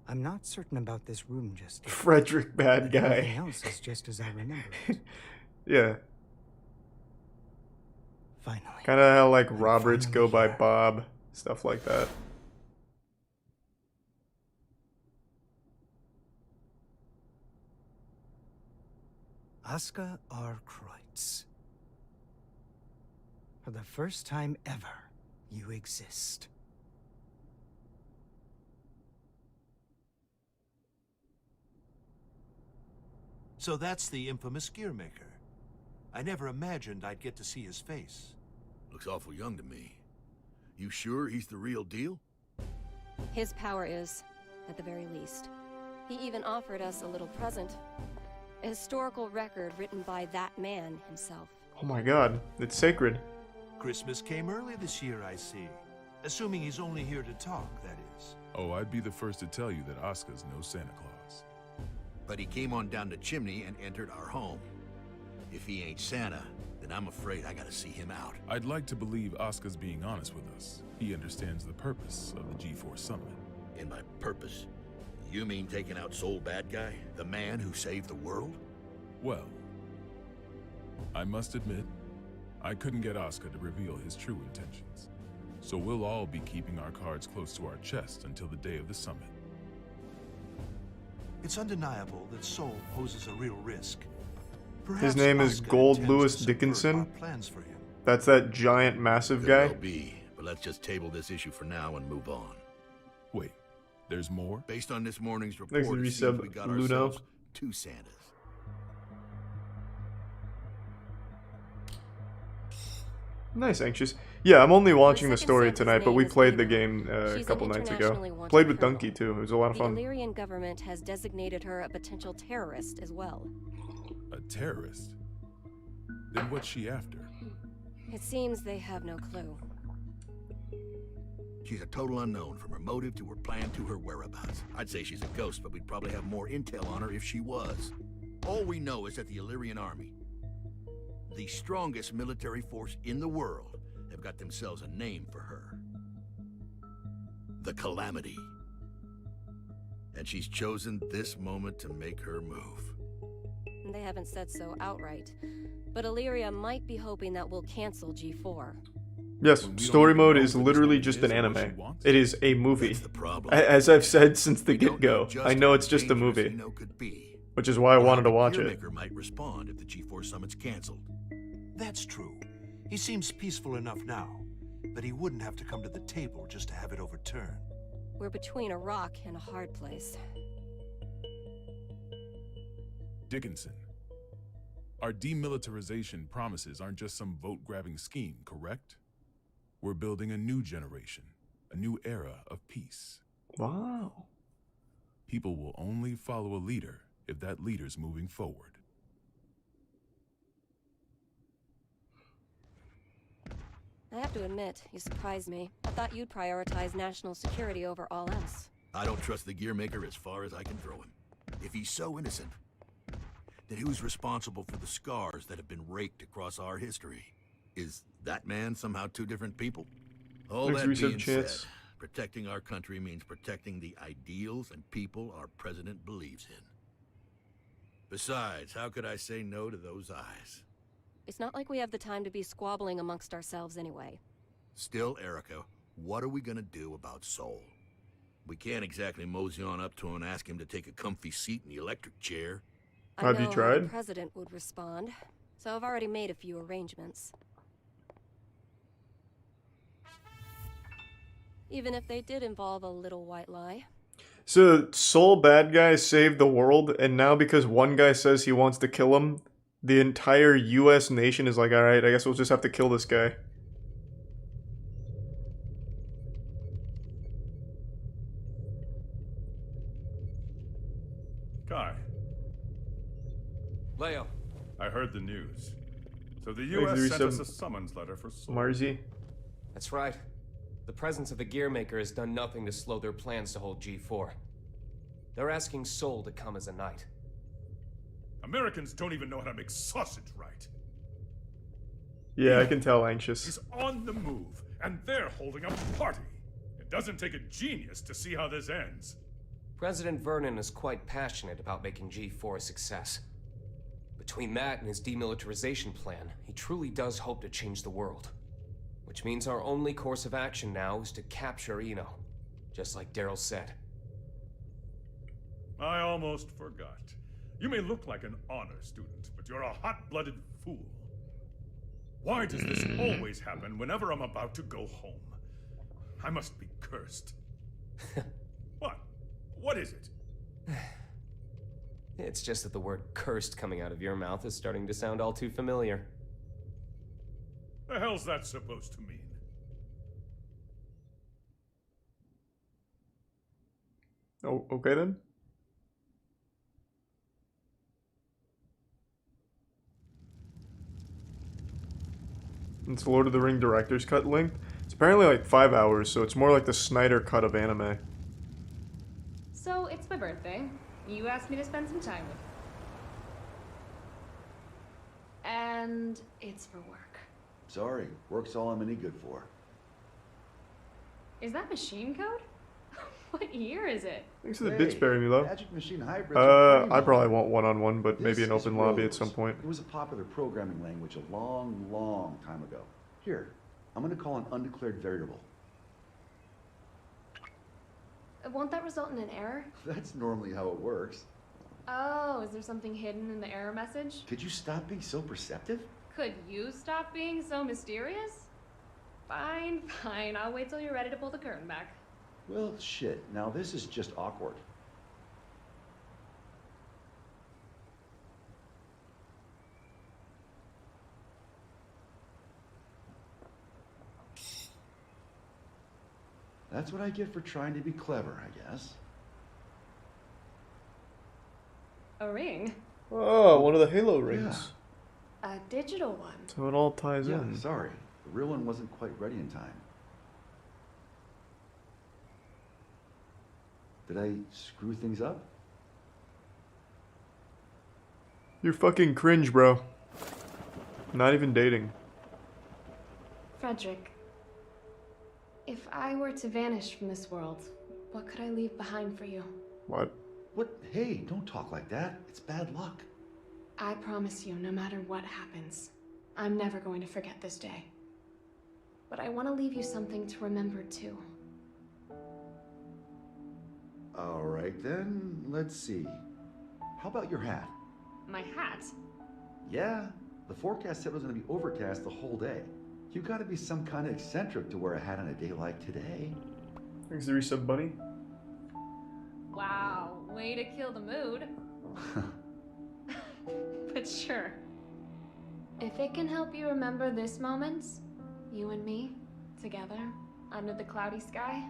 [SPEAKER 12] I'm not certain about this room just yet.
[SPEAKER 4] Frederick Bad Guy.
[SPEAKER 12] Everything else is just as I remember it.
[SPEAKER 4] Yeah.
[SPEAKER 12] Finally.
[SPEAKER 4] Kind of how like Roberts go by Bob, stuff like that.
[SPEAKER 12] Aska R. Kreutz. For the first time ever, you exist.
[SPEAKER 19] So that's the infamous Gearmaker. I never imagined I'd get to see his face.
[SPEAKER 7] Looks awful young to me. You sure he's the real deal?
[SPEAKER 11] His power is, at the very least. He even offered us a little present. A historical record written by that man himself.
[SPEAKER 4] Oh my god, it's sacred.
[SPEAKER 19] Christmas came early this year, I see. Assuming he's only here to talk, that is.
[SPEAKER 13] Oh, I'd be the first to tell you that Oscar's no Santa Claus.
[SPEAKER 7] But he came on down the chimney and entered our home. If he ain't Santa, then I'm afraid I gotta see him out.
[SPEAKER 13] I'd like to believe Oscar's being honest with us. He understands the purpose of the G4 summit.
[SPEAKER 7] And by purpose, you mean taking out Soul Bad Guy? The man who saved the world?
[SPEAKER 13] Well, I must admit, I couldn't get Oscar to reveal his true intentions. So we'll all be keeping our cards close to our chest until the day of the summit.
[SPEAKER 19] It's undeniable that Soul poses a real risk.
[SPEAKER 4] His
[SPEAKER 19] Perhaps
[SPEAKER 4] name is
[SPEAKER 19] Oscar
[SPEAKER 4] Gold
[SPEAKER 19] intends
[SPEAKER 4] Lewis
[SPEAKER 19] to subvert
[SPEAKER 4] Dickinson.
[SPEAKER 19] our plans for him.
[SPEAKER 4] That's that giant, massive
[SPEAKER 7] Could
[SPEAKER 4] guy.
[SPEAKER 7] well be, but let's just table this issue for now and move on.
[SPEAKER 13] Wait, there's more?
[SPEAKER 7] Based on this morning's
[SPEAKER 4] Thanks
[SPEAKER 7] report,
[SPEAKER 4] to
[SPEAKER 7] it seems
[SPEAKER 4] resub
[SPEAKER 7] we got
[SPEAKER 4] Luno.
[SPEAKER 7] ourselves 2 Santas.
[SPEAKER 4] Nice, Anxious. Yeah, I'm only watching the
[SPEAKER 11] second
[SPEAKER 4] story
[SPEAKER 11] Santa's
[SPEAKER 4] tonight, but
[SPEAKER 11] name
[SPEAKER 4] we
[SPEAKER 11] is
[SPEAKER 4] played the
[SPEAKER 11] Lena.
[SPEAKER 4] game a
[SPEAKER 11] She's
[SPEAKER 4] couple
[SPEAKER 11] an
[SPEAKER 4] nights
[SPEAKER 11] internationally
[SPEAKER 4] ago.
[SPEAKER 11] wanted
[SPEAKER 4] Played with
[SPEAKER 11] criminal.
[SPEAKER 4] Donkey too. It was a lot of
[SPEAKER 11] The
[SPEAKER 4] fun.
[SPEAKER 11] Illyrian government has designated her a potential terrorist as well.
[SPEAKER 13] A terrorist? Then what's she after?
[SPEAKER 11] It seems they have no clue.
[SPEAKER 7] She's a total unknown, from her motive to her plan to her whereabouts. I'd say she's a ghost, but we'd probably have more intel on her if she was. All we know is that the Illyrian army, the strongest military force in the world, have got themselves a name for her. The Calamity. And she's chosen this moment to make her move.
[SPEAKER 11] They haven't said so outright, but Illyria might be hoping that we'll cancel G4.
[SPEAKER 4] Yes, story mode is literally just an anime. It is a movie. As I've said since the get-go, I know it's just a movie. Which is why I wanted to watch it.
[SPEAKER 7] Gearmaker might respond if the G4 summit's canceled.
[SPEAKER 19] That's true. He seems peaceful enough now, but he wouldn't have to come to the table just to have it overturned.
[SPEAKER 11] We're between a rock and a hard place.
[SPEAKER 13] Dickinson. Our demilitarization promises aren't just some vote-grabbing scheme, correct? We're building a new generation, a new era of peace.
[SPEAKER 4] Wow.
[SPEAKER 13] People will only follow a leader if that leader's moving forward.
[SPEAKER 11] I have to admit, you surprised me. I thought you'd prioritize national security over all else.
[SPEAKER 7] I don't trust the Gearmaker as far as I can throw him. If he's so innocent, then who's responsible for the scars that have been raked across our history? Is that man somehow 2 different people? All
[SPEAKER 4] Thanks,
[SPEAKER 7] that
[SPEAKER 4] Reset
[SPEAKER 7] being
[SPEAKER 4] Chance.
[SPEAKER 7] said, protecting our country means protecting the ideals and people our president believes in. Besides, how could I say no to those eyes?
[SPEAKER 11] It's not like we have the time to be squabbling amongst ourselves anyway.
[SPEAKER 7] Still, Erica, what are we gonna do about Soul? We can't exactly mosey on up to him and ask him to take a comfy seat in the electric chair.
[SPEAKER 11] I
[SPEAKER 4] Have you
[SPEAKER 11] know how
[SPEAKER 4] tried?
[SPEAKER 11] the president would respond, so I've already made a few arrangements. Even if they did involve a little white lie.
[SPEAKER 4] So Soul bad guy saved the world, and now because one guy says he wants to kill him, the entire US nation is like, alright, I guess we'll just have to kill this guy.
[SPEAKER 5] Kai,
[SPEAKER 2] Leo.
[SPEAKER 5] I heard the news. So the
[SPEAKER 4] Hey,
[SPEAKER 5] US sent us
[SPEAKER 4] Resub.
[SPEAKER 5] a summons letter for Soul.
[SPEAKER 4] Marzi.
[SPEAKER 3] That's right. The presence of the Gearmaker has done nothing to slow their plans to hold G4. They're asking Soul to come as a knight.
[SPEAKER 5] Americans don't even know how to make sausage right.
[SPEAKER 4] Yeah, I can tell anxious.
[SPEAKER 5] He's on the move, and they're holding a party. It doesn't take a genius to see how this ends.
[SPEAKER 3] President Vernon is quite passionate about making G4 a success. Between that and his demilitarization plan, he truly does hope to change the world. Which means our only course of action now is to capture Eno, just like Daryl said.
[SPEAKER 5] I almost forgot. You may look like an honor student, but you're a hot-blooded fool. Why does this always happen whenever I'm about to go home? I must be cursed. What? What is it?
[SPEAKER 3] It's just that the word cursed coming out of your mouth is starting to sound all too familiar.
[SPEAKER 5] The hell's that supposed to mean?
[SPEAKER 4] Oh, okay then. It's Lord of the Ring director's cut length. It's apparently like 5 hours, so it's more like the Snyder cut of anime.
[SPEAKER 10] So, it's my birthday. You asked me to spend some time with you. And it's for work.
[SPEAKER 20] Sorry, work's all I'm any good for.
[SPEAKER 10] Is that machine code? What year is it?
[SPEAKER 4] Thanks for the bits, Barry Milo.
[SPEAKER 20] Magic Machine hybrids are
[SPEAKER 4] I probably want one-on-one, but maybe
[SPEAKER 20] This
[SPEAKER 4] an
[SPEAKER 20] is
[SPEAKER 4] open lobby at
[SPEAKER 20] Rose.
[SPEAKER 4] some point.
[SPEAKER 20] It was a popular programming language a long, long time ago. Here, I'm gonna call an undeclared variable.
[SPEAKER 6] Won't that result in an error?
[SPEAKER 20] That's normally how it works.
[SPEAKER 10] Oh, is there something hidden in the error message?
[SPEAKER 20] Could you stop being so perceptive?
[SPEAKER 10] Could you stop being so mysterious? Fine, fine. I'll wait till you're ready to pull the curtain back.
[SPEAKER 20] Well, shit. Now this is just awkward. That's what I get for trying to be clever, I guess.
[SPEAKER 10] A ring?
[SPEAKER 4] Oh, one of the Halo rings.
[SPEAKER 6] A digital one.
[SPEAKER 4] So it all ties
[SPEAKER 20] Yeah,
[SPEAKER 4] in.
[SPEAKER 20] sorry. The real one wasn't quite ready in time. Did I screw things up?
[SPEAKER 4] You're fucking cringe, bro. Not even dating.
[SPEAKER 6] Frederick, if I were to vanish from this world, what could I leave behind for you?
[SPEAKER 4] What?
[SPEAKER 20] What? Hey, don't talk like that. It's bad luck.
[SPEAKER 6] I promise you, no matter what happens, I'm never going to forget this day. But I want to leave you something to remember too.
[SPEAKER 20] All right then, let's see. How about your hat?
[SPEAKER 10] My hat?
[SPEAKER 20] Yeah, the forecast said it was going to be overcast the whole day. You gotta be some kind of eccentric to wear a hat on a day like today.
[SPEAKER 4] Thanks, the resub bunny.
[SPEAKER 10] Wow, way to kill the mood. But sure.
[SPEAKER 6] If it can help you remember this moment, you and me, together, under the cloudy sky,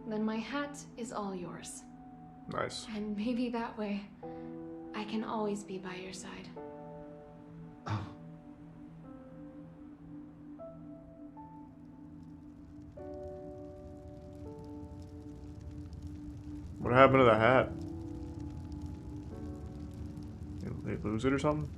[SPEAKER 6] then my hat is all yours.
[SPEAKER 4] Nice.
[SPEAKER 6] And maybe that way, I can always be by your side.
[SPEAKER 4] What happened to the hat? They lose it or something?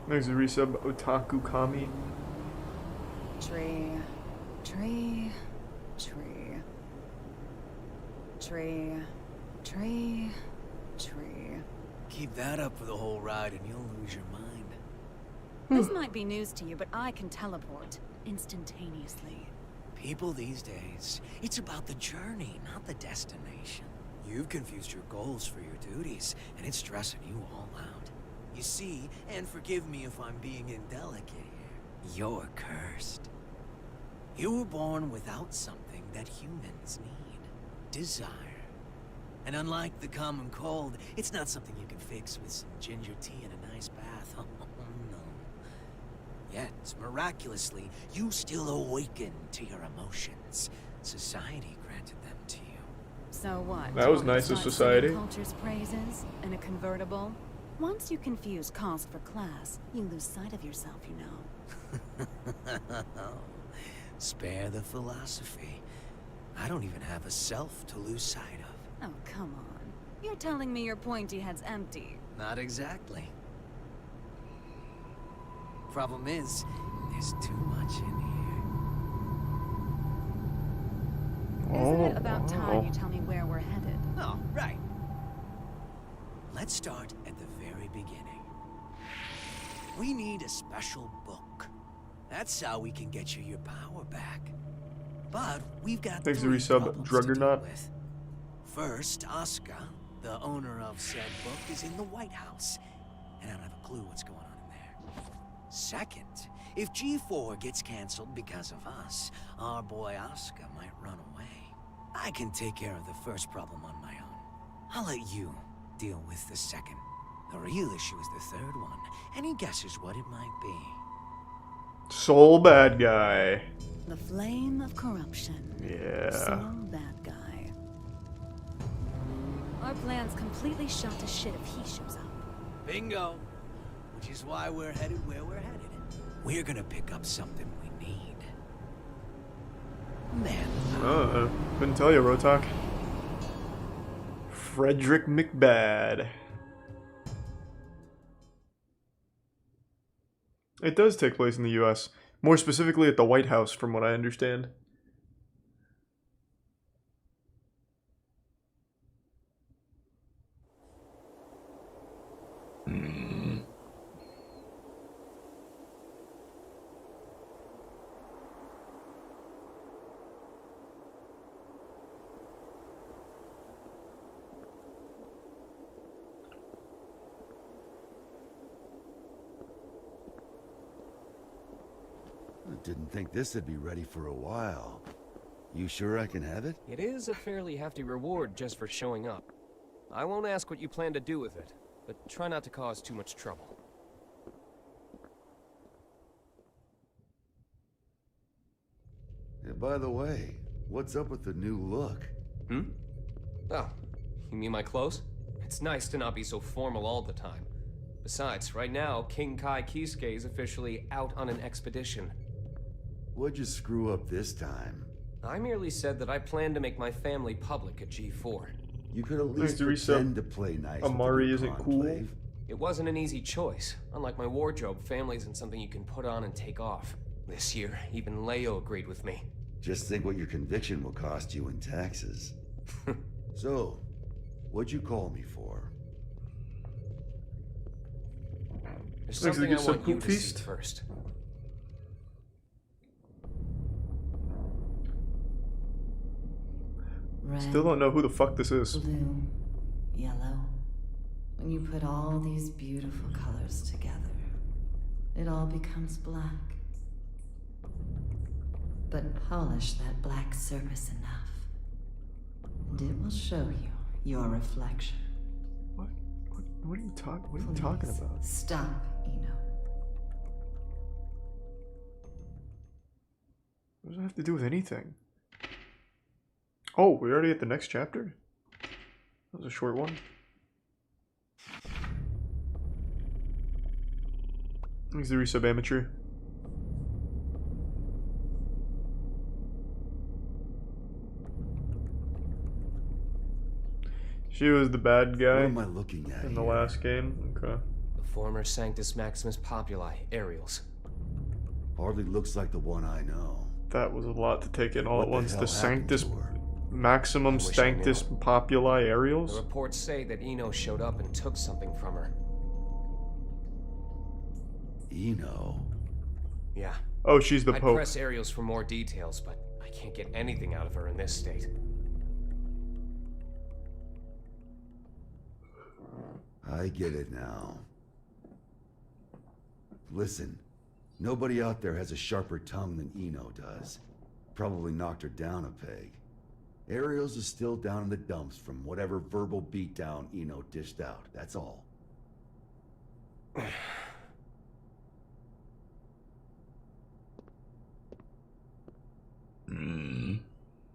[SPEAKER 4] There's a resub Otaku Kami.
[SPEAKER 9] Tree, tree, tree. Tree, tree, tree.
[SPEAKER 8] Keep that up for the whole ride and you'll lose your mind.
[SPEAKER 9] This might be news to you, but I can teleport instantaneously.
[SPEAKER 8] People these days, it's about the journey, not the destination. You've confused your goals for your duties, and it's stressing you all out. You see, and forgive me if I'm being indelicate here, you're cursed. You were born without something that humans need. Desire. And unlike the common cold, it's not something you can fix with some ginger tea and a nice bath. Oh, no. Yet, miraculously, you still awaken to your emotions. Society granted them to you.
[SPEAKER 9] So what?
[SPEAKER 4] That was
[SPEAKER 9] Want me to
[SPEAKER 4] nice of
[SPEAKER 9] start
[SPEAKER 4] society.
[SPEAKER 9] singing Culture's praises in a convertible? Once you confuse cost for class, you lose sight of yourself, you know.
[SPEAKER 8] Spare the philosophy. I don't even have a self to lose sight of.
[SPEAKER 9] Oh, come on. You're telling me your pointy head's empty.
[SPEAKER 8] Not exactly. Problem is, there's too much in here.
[SPEAKER 9] Isn't it about time you tell me where we're headed?
[SPEAKER 8] Oh, right. Let's start at the very beginning. We need a special book. That's how we can get you your power back. But we've got
[SPEAKER 4] Thanks to
[SPEAKER 8] three
[SPEAKER 4] resub
[SPEAKER 8] problems to deal
[SPEAKER 4] Druggernaut.
[SPEAKER 8] with. First, Asuka, the owner of said book, is in the White House, and I don't have a clue what's going on in there. Second, if G4 gets canceled because of us, our boy Asuka might run away. I can take care of the first problem on my own. I'll let you deal with the second. The real issue is the third one. Any guesses what it might be?
[SPEAKER 4] Soul bad guy.
[SPEAKER 9] The flame of corruption.
[SPEAKER 4] Yeah.
[SPEAKER 9] So bad guy. Our plan's completely shot to shit if he shows up.
[SPEAKER 8] Bingo! Which is why we're headed where we're headed. We're gonna pick up something we need. Man.
[SPEAKER 4] Couldn't tell you, Rotok. Frederick McBad. It does take place in the US. More specifically at the White House, from what I understand.
[SPEAKER 20] Didn't think this would be ready for a while. You sure I can have it?
[SPEAKER 21] It is a fairly hefty reward just for showing up. I won't ask what you plan to do with it, but try not to cause too much trouble.
[SPEAKER 20] Yeah, by the way, what's up with the new look?
[SPEAKER 21] Oh, you mean my clothes? It's nice to not be so formal all the time. Besides, right now, King Kai Kisuke is officially out on an expedition.
[SPEAKER 20] What'd you screw up this time?
[SPEAKER 21] I merely said that I plan to make my family public at G4.
[SPEAKER 20] You could at least pretend to play nice.
[SPEAKER 4] Amari isn't cool.
[SPEAKER 21] It wasn't an easy choice. Unlike my wardrobe, family isn't something you can put on and take off. This year, even Leo agreed with me.
[SPEAKER 20] Just think what your conviction will cost you in taxes. So, what'd you call me for?
[SPEAKER 21] There's something I want you to see first.
[SPEAKER 9] Red,
[SPEAKER 4] Still don't know who the fuck this is.
[SPEAKER 22] Blue, yellow. When you put all these beautiful colors together, it all becomes black. But polish that black surface enough, and it will show you your reflection.
[SPEAKER 4] What are you talking about?
[SPEAKER 22] Stop, Eno.
[SPEAKER 4] What does that have to do with anything? Oh, we're already at the next chapter? That was a short one. Thanks to resub amateur. She was the bad guy.
[SPEAKER 20] What am I looking at
[SPEAKER 4] in the last game? Okay.
[SPEAKER 21] The former Sanctus Maximus Populi, Aerials.
[SPEAKER 20] Hardly looks like the one I know.
[SPEAKER 4] That was a lot to take in all at once. The Sanctus Maximum
[SPEAKER 3] wish I knew.
[SPEAKER 4] Stanctus Populi
[SPEAKER 3] The
[SPEAKER 4] Aerials?
[SPEAKER 3] reports say that Eno showed up and took something from her.
[SPEAKER 20] Eno?
[SPEAKER 3] Yeah.
[SPEAKER 4] Oh, she's the
[SPEAKER 3] I'd
[SPEAKER 4] Pope.
[SPEAKER 3] press Ariels for more details, but I can't get anything out of her in this state.
[SPEAKER 20] I get it now. Listen, nobody out there has a sharper tongue than Eno does. Probably knocked her down a peg. Ariels is still down in the dumps from whatever verbal beatdown Eno dished out, that's all.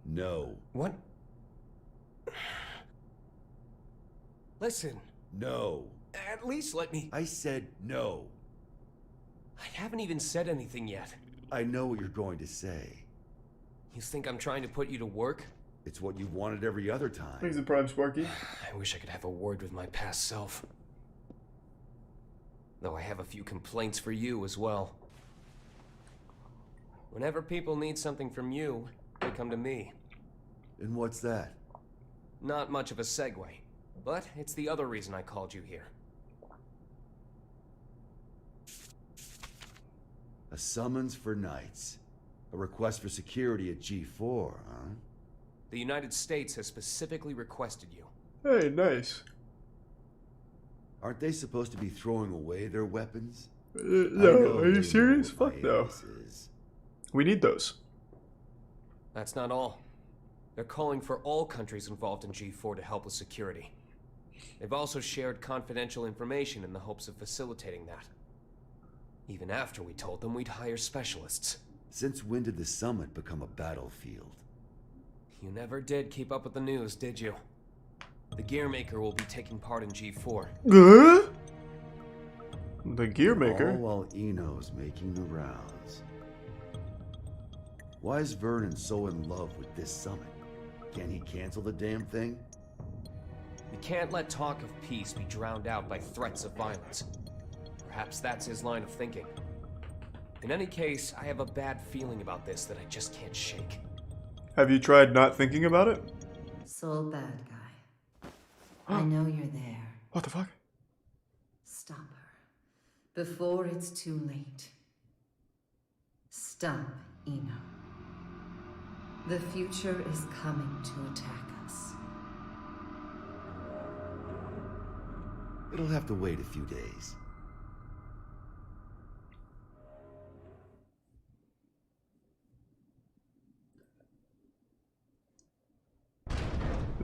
[SPEAKER 20] No.
[SPEAKER 3] What? Listen.
[SPEAKER 20] No.
[SPEAKER 3] At least let me...
[SPEAKER 20] I said no.
[SPEAKER 3] I haven't even said anything yet.
[SPEAKER 20] I know what you're going to say.
[SPEAKER 3] You think I'm trying to put you to work?
[SPEAKER 20] It's what you've wanted every other time.
[SPEAKER 4] Thanks to Prime Sparky.
[SPEAKER 3] I wish I could have a word with my past self. Though I have a few complaints for you as well. Whenever people need something from you, they come to me.
[SPEAKER 20] And what's that?
[SPEAKER 3] Not much of a segue, but it's the other reason I called you here.
[SPEAKER 20] A summons for knights. A request for security at G4, huh?
[SPEAKER 3] The United States has specifically requested you.
[SPEAKER 4] Hey, nice.
[SPEAKER 20] Aren't they supposed to be throwing away their weapons?
[SPEAKER 4] No, are you serious? Fuck no. We need those.
[SPEAKER 3] That's not all. They're calling for all countries involved in G4 to help with security. They've also shared confidential information in the hopes of facilitating that. Even after we told them we'd hire specialists.
[SPEAKER 20] Since when did the summit become a battlefield?
[SPEAKER 3] You never did keep up with the news, did you? The Gearmaker will be taking part in G4.
[SPEAKER 4] The Gearmaker?
[SPEAKER 20] All while Eno's making the rounds. Why is Vernon so in love with this summit? Can he cancel the damn thing?
[SPEAKER 3] We can't let talk of peace be drowned out by threats of violence. Perhaps that's his line of thinking. In any case, I have a bad feeling about this that I just can't shake.
[SPEAKER 4] Have you tried not thinking about it?
[SPEAKER 22] Soul bad guy. I know you're there.
[SPEAKER 4] What the fuck?
[SPEAKER 22] Stop her. Before it's too late. Stop, Eno. The future is coming to attack us.
[SPEAKER 20] It'll have to wait a few days.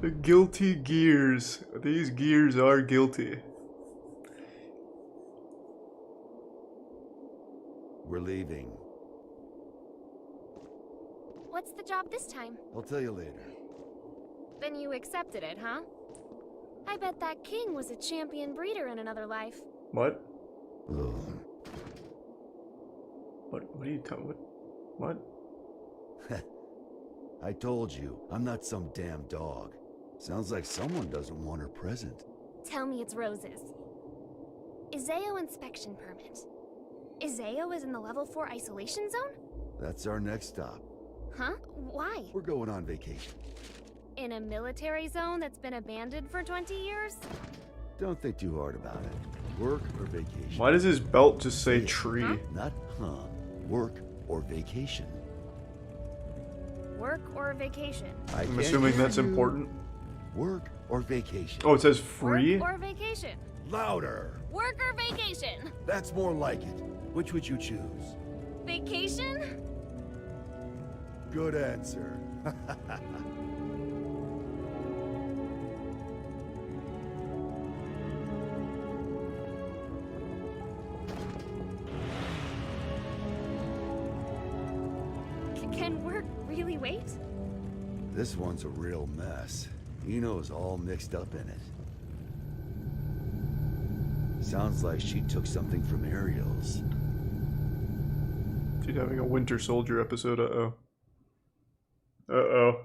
[SPEAKER 4] The guilty gears. These gears are guilty.
[SPEAKER 20] We're leaving.
[SPEAKER 6] What's the job this time?
[SPEAKER 20] I'll tell you later.
[SPEAKER 6] Then you accepted it, huh? I bet that king was a champion breeder in another life.
[SPEAKER 4] What?
[SPEAKER 20] Ugh.
[SPEAKER 4] What are you talking about? What?
[SPEAKER 20] I told you, I'm not some damn dog. Sounds like someone doesn't want her present.
[SPEAKER 6] Tell me it's roses. Izeo inspection permit. Izeo is in the level 4 isolation zone?
[SPEAKER 20] That's our next stop.
[SPEAKER 6] Huh? Why?
[SPEAKER 20] We're going on vacation.
[SPEAKER 6] In a military zone that's been abandoned for 20 years?
[SPEAKER 20] Don't think too hard about it. Work or vacation?
[SPEAKER 4] Why does his belt just say tree?
[SPEAKER 6] Huh?
[SPEAKER 20] Not work or vacation.
[SPEAKER 6] Work or vacation?
[SPEAKER 4] I'm assuming that's important.
[SPEAKER 20] Work or vacation?
[SPEAKER 4] Oh, it says free?
[SPEAKER 6] Work or vacation?
[SPEAKER 20] Louder!
[SPEAKER 6] Work or vacation?
[SPEAKER 20] That's more like it. Which would you choose?
[SPEAKER 6] Vacation?
[SPEAKER 20] Good answer.
[SPEAKER 6] Can work really wait?
[SPEAKER 20] This one's a real mess. Eno's all mixed up in it. Sounds like she took something from Ariel's.
[SPEAKER 4] She's having a Winter Soldier episode, uh-oh. Uh-oh.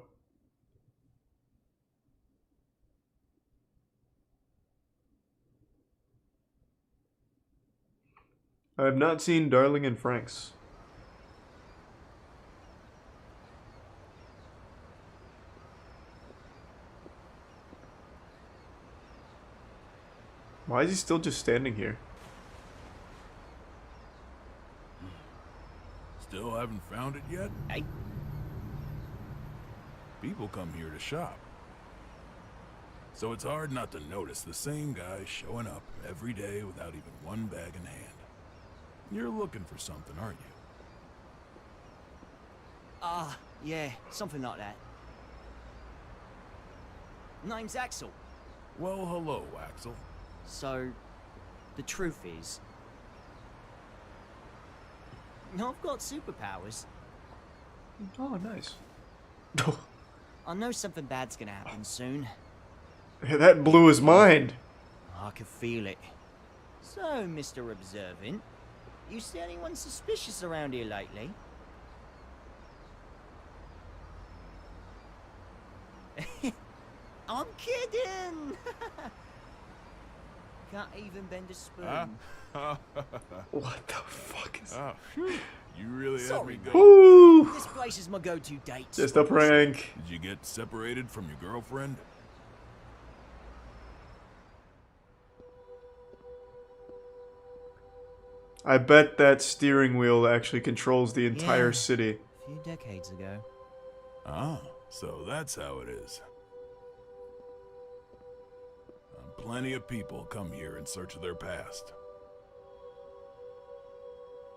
[SPEAKER 4] I have not seen Darling in Franxx. Why is he still just standing here?
[SPEAKER 13] Still haven't found it yet?
[SPEAKER 1] Hey.
[SPEAKER 13] People come here to shop. So it's hard not to notice the same guy showing up every day without even one bag in hand. You're looking for something, aren't you?
[SPEAKER 1] Yeah, something like that. Name's Axel.
[SPEAKER 13] Well, hello, Axel.
[SPEAKER 1] So, the truth is, I've got superpowers.
[SPEAKER 4] Oh, nice.
[SPEAKER 1] I know something bad's gonna happen soon.
[SPEAKER 4] That blew his mind.
[SPEAKER 1] I can feel it. So, Mr. Observant, you see anyone suspicious around here lately? I'm kidding! Can't even bend a spoon.
[SPEAKER 4] What the fuck is
[SPEAKER 13] that? You really have me
[SPEAKER 1] Sorry,
[SPEAKER 13] going.
[SPEAKER 1] mate. This place is my go-to date.
[SPEAKER 4] Just a prank.
[SPEAKER 13] Did you get separated from your girlfriend?
[SPEAKER 4] I bet that steering wheel actually controls the entire city.
[SPEAKER 1] A few decades ago.
[SPEAKER 13] Ah, so that's how it is. Plenty of people come here in search of their past.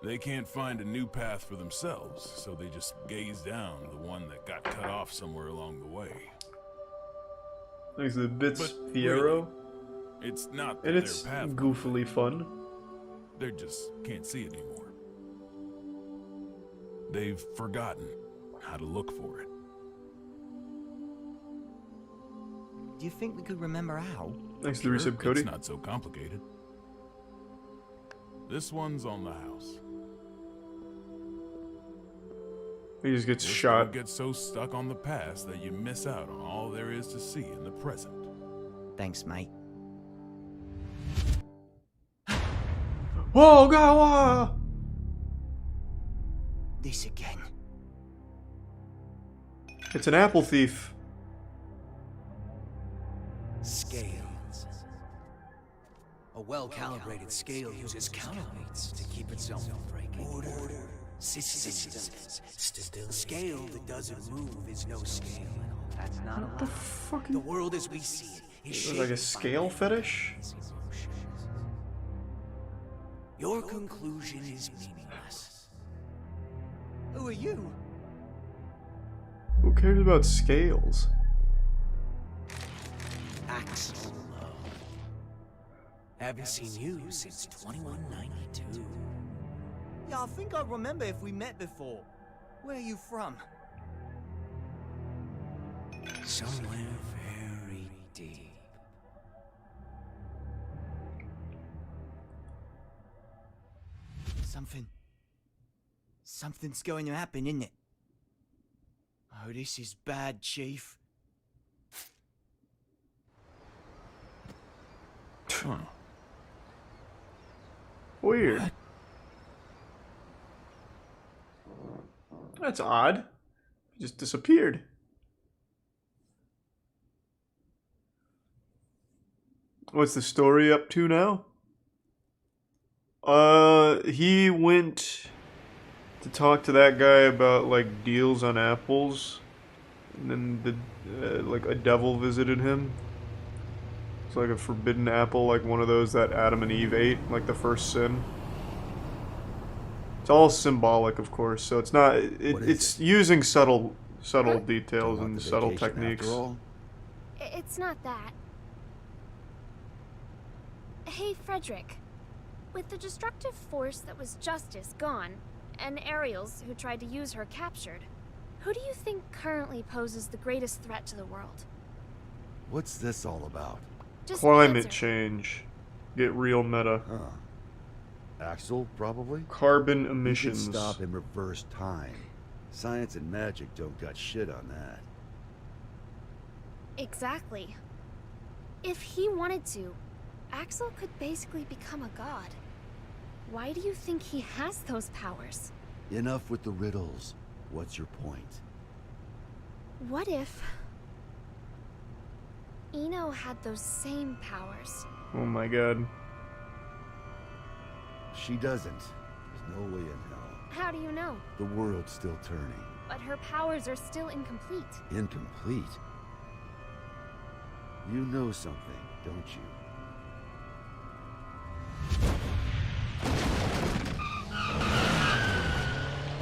[SPEAKER 13] They can't find a new path for themselves, so they just gaze down the one that got cut off somewhere along the way.
[SPEAKER 4] Thanks to the Bits
[SPEAKER 13] But
[SPEAKER 4] Fiero.
[SPEAKER 13] really, it's not that
[SPEAKER 4] And it's
[SPEAKER 13] their path
[SPEAKER 4] goofily fun.
[SPEAKER 13] They just can't see it anymore. They've forgotten how to look for it.
[SPEAKER 1] Do you think we could remember how?
[SPEAKER 4] Thanks to the resub, Cody.
[SPEAKER 13] It's not so complicated. This one's on the house.
[SPEAKER 4] He just gets
[SPEAKER 13] Just
[SPEAKER 4] shot.
[SPEAKER 13] Don't get so stuck on the past that you miss out on all there is to see in the present.
[SPEAKER 1] Thanks, mate.
[SPEAKER 4] Whoa, God!
[SPEAKER 1] This again.
[SPEAKER 4] It's an apple thief.
[SPEAKER 8] Scales. A well-calibrated scale uses counterweights to keep itself from breaking. Order. Systems. A scale that doesn't move is no scale. That's not
[SPEAKER 4] What the fuck?
[SPEAKER 8] The world as we see it is
[SPEAKER 4] Is it like a
[SPEAKER 8] shaped
[SPEAKER 4] scale fetish?
[SPEAKER 8] Your conclusion is meaningless.
[SPEAKER 1] Who are you?
[SPEAKER 4] Who cares about scales?
[SPEAKER 8] Axel Love. Haven't seen you since 2192.
[SPEAKER 1] Yeah, I think I remember if we met before. Where are you from?
[SPEAKER 8] Somewhere very deep.
[SPEAKER 1] Something's going to happen, isn't it? Oh, this is bad, Chief.
[SPEAKER 13] Huh.
[SPEAKER 4] Weird. That's odd. He just disappeared. What's the story up to now? He went to talk to that guy about like deals on apples, and then the like a devil visited him. It's like a forbidden apple, like one of those that Adam and Eve ate, like the first sin. It's all symbolic, of course, so it's not. It's using subtle details and subtle techniques.
[SPEAKER 6] It's not that. Hey, Frederick. With the destructive force that was Justice gone, and Ariels, who tried to use her, captured, who do you think currently poses the greatest threat to the world?
[SPEAKER 20] What's this all about?
[SPEAKER 6] Just
[SPEAKER 4] Climate
[SPEAKER 6] answer.
[SPEAKER 4] change. Get real meta.
[SPEAKER 20] Axel, probably?
[SPEAKER 4] Carbon emissions.
[SPEAKER 20] He could stop and reverse time. Science and magic don't got shit on that.
[SPEAKER 6] Exactly. If he wanted to, Axel could basically become a god. Why do you think he has those powers?
[SPEAKER 20] Enough with the riddles. What's your point?
[SPEAKER 6] What if Eno had those same powers,
[SPEAKER 4] Oh my god.
[SPEAKER 20] She doesn't. There's no way in hell.
[SPEAKER 6] How do you know?
[SPEAKER 20] The world's still turning.
[SPEAKER 6] But her powers are still incomplete.
[SPEAKER 20] Incomplete? You know something, don't you?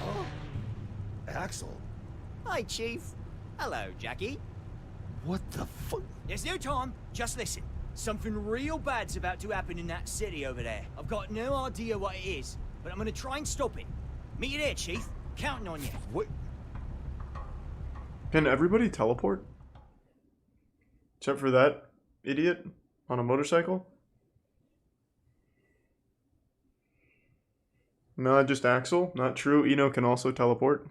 [SPEAKER 20] Oh, Axel.
[SPEAKER 1] Hi, Chief. Hello, Jackie.
[SPEAKER 20] What the fuck?
[SPEAKER 1] There's no time. Just listen. Something real bad's about to happen in that city over there. I've got no idea what it is, but I'm gonna try and stop it. Meet you there, Chief. Counting on you.
[SPEAKER 20] What?
[SPEAKER 4] Can everybody teleport? Except for that idiot on a motorcycle? No, just Axel. Not true. Eno can also teleport.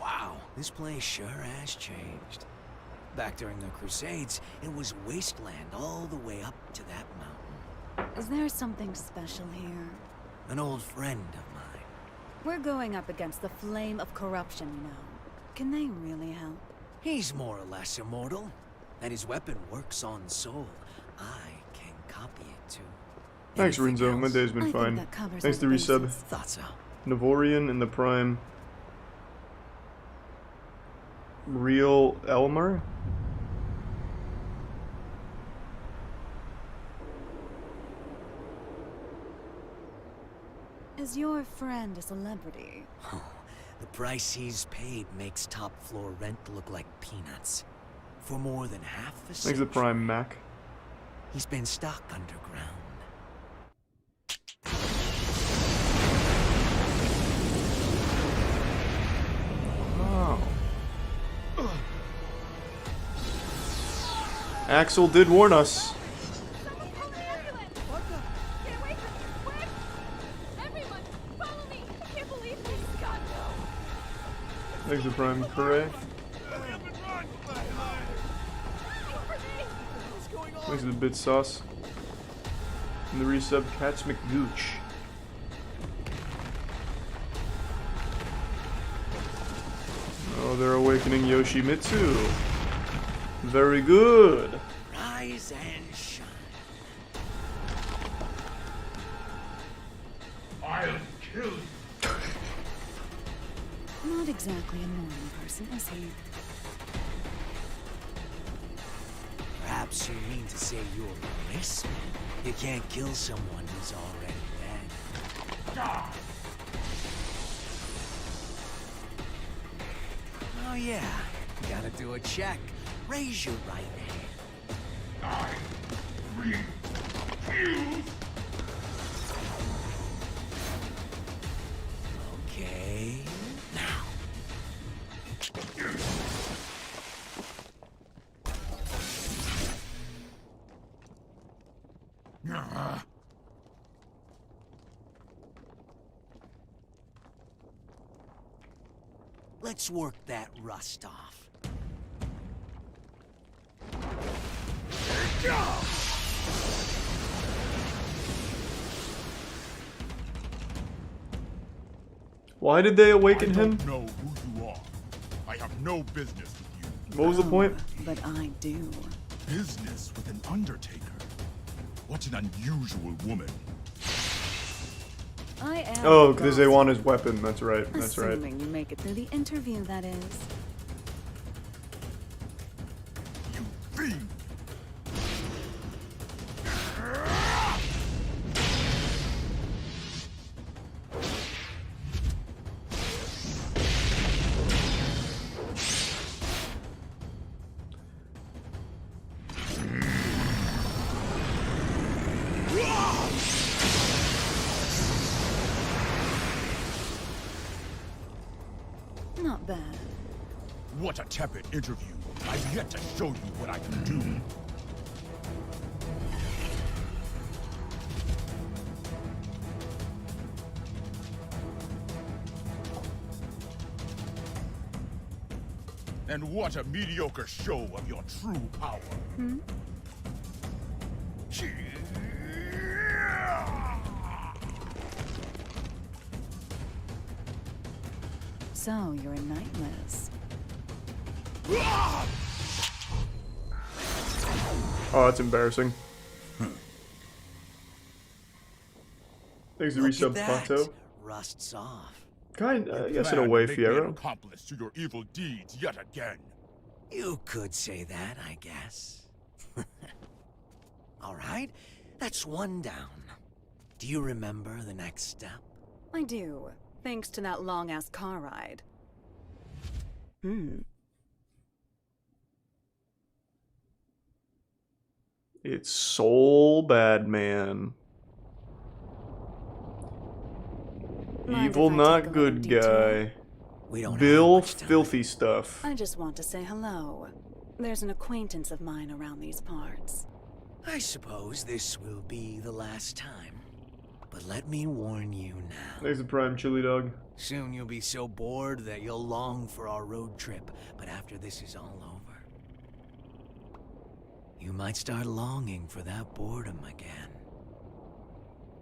[SPEAKER 8] Wow, this place sure has changed. Back during the Crusades, it was wasteland all the way up to that mountain.
[SPEAKER 9] Is there something special here?
[SPEAKER 8] An old friend of mine.
[SPEAKER 9] We're going up against the flame of corruption, you know. Can they really help?
[SPEAKER 8] He's more or less immortal, and his weapon works on soul. I can copy it too.
[SPEAKER 4] Thanks,
[SPEAKER 8] Anything
[SPEAKER 4] Rinzo.
[SPEAKER 8] else?
[SPEAKER 4] My day's been
[SPEAKER 9] I think
[SPEAKER 4] fine.
[SPEAKER 9] that covers
[SPEAKER 4] Thanks to
[SPEAKER 9] our
[SPEAKER 4] resub.
[SPEAKER 9] bases.
[SPEAKER 8] Thought so.
[SPEAKER 4] Navorian in the Prime. Real Elmer?
[SPEAKER 9] Is your friend a celebrity?
[SPEAKER 8] Oh, the price he's paid makes top floor rent look like peanuts. For more than half a
[SPEAKER 4] Thanks
[SPEAKER 8] century,
[SPEAKER 4] to Prime Mac.
[SPEAKER 8] he's been stuck underground.
[SPEAKER 4] Oh. Axel did warn us. Thanks to Prime Hooray. Thanks to the bit sauce. And the resub Cats McGooch. Oh, they're awakening Yoshimitsu. Very good.
[SPEAKER 8] Rise and shine.
[SPEAKER 5] I'll kill you.
[SPEAKER 9] Not exactly a normal person, is he?
[SPEAKER 8] Perhaps you mean to say you're a replacement. You can't kill someone who's already dead. Oh yeah, gotta do a check. Raise your right hand. Okay, now. Let's work that rust off.
[SPEAKER 4] Why did they awaken
[SPEAKER 5] I
[SPEAKER 4] him?
[SPEAKER 5] don't know who you are. I have no business with you.
[SPEAKER 4] What was the point?
[SPEAKER 9] But I do.
[SPEAKER 5] Business with an Undertaker? What an unusual woman.
[SPEAKER 9] I am.
[SPEAKER 4] Oh, because they want his weapon. That's right. That's right.
[SPEAKER 9] Assuming you make it through the interview, that is.
[SPEAKER 5] You fiend!
[SPEAKER 9] Not bad.
[SPEAKER 5] What a tepid interview. I've yet to show you what I can do. And what a mediocre show of your true power.
[SPEAKER 9] So, you're a Nightless.
[SPEAKER 4] Oh, that's embarrassing. Thanks to resub Pato.
[SPEAKER 8] Rusts off.
[SPEAKER 4] Yes, in a way, Fiero.
[SPEAKER 13] Accomplice to your evil deeds yet again.
[SPEAKER 8] You could say that, I guess. All right, that's one down. Do you remember the next step?
[SPEAKER 9] I do, thanks to that long-ass car ride.
[SPEAKER 4] It's Soul Bad Man. Evil, not good guy. Bill Filthy Stuff.
[SPEAKER 9] I just want to say hello. There's an acquaintance of mine around these parts.
[SPEAKER 8] I suppose this will be the last time. But let me warn you now.
[SPEAKER 4] Thanks to Prime Chili Dog.
[SPEAKER 8] Soon you'll be so bored that you'll long for our road trip. But after this is all over, you might start longing for that boredom again.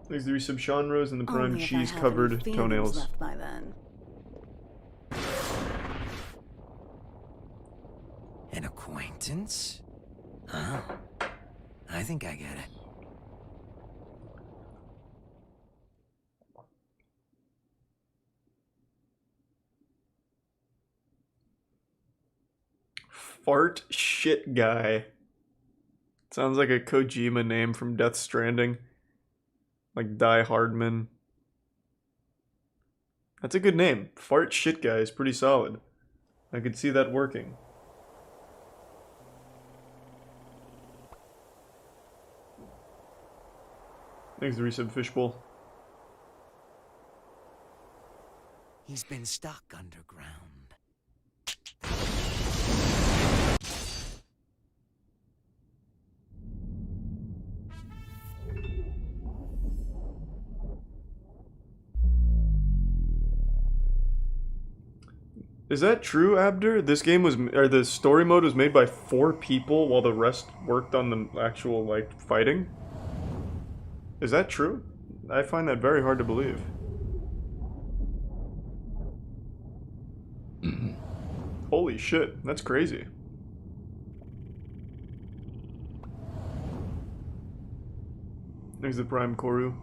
[SPEAKER 4] Thanks to resub Sean Rose and the Prime
[SPEAKER 9] Only if I
[SPEAKER 4] Cheese
[SPEAKER 9] have
[SPEAKER 4] covered
[SPEAKER 9] any feelings
[SPEAKER 4] toenails.
[SPEAKER 9] left by then.
[SPEAKER 8] An acquaintance? Oh, I think I get it.
[SPEAKER 4] Fart Shit Guy. Sounds like a Kojima name from Death Stranding. Like Die Hardman. That's a good name. Fart Shit Guy is pretty solid. I could see that working. Thanks to resub Fishbowl.
[SPEAKER 8] He's been stuck underground.
[SPEAKER 4] Is that true, Abdur? This game was, or the story mode was made by 4 people while the rest worked on the actual, like, fighting? Is that true? I find that very hard to believe. Holy shit, that's crazy. There's the Prime Koru.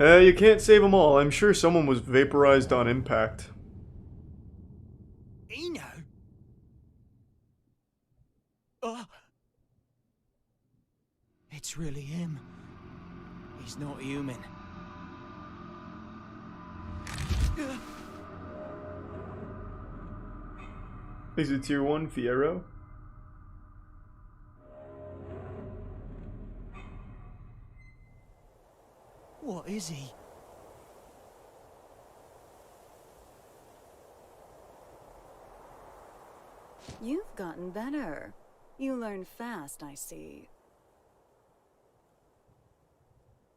[SPEAKER 4] You can't save them all. I'm sure someone was vaporized on impact.
[SPEAKER 1] Eno? Oh. It's really him. He's not human.
[SPEAKER 4] Is it tier 1 Fiero?
[SPEAKER 1] What is he?
[SPEAKER 9] You've gotten better. You learn fast, I see.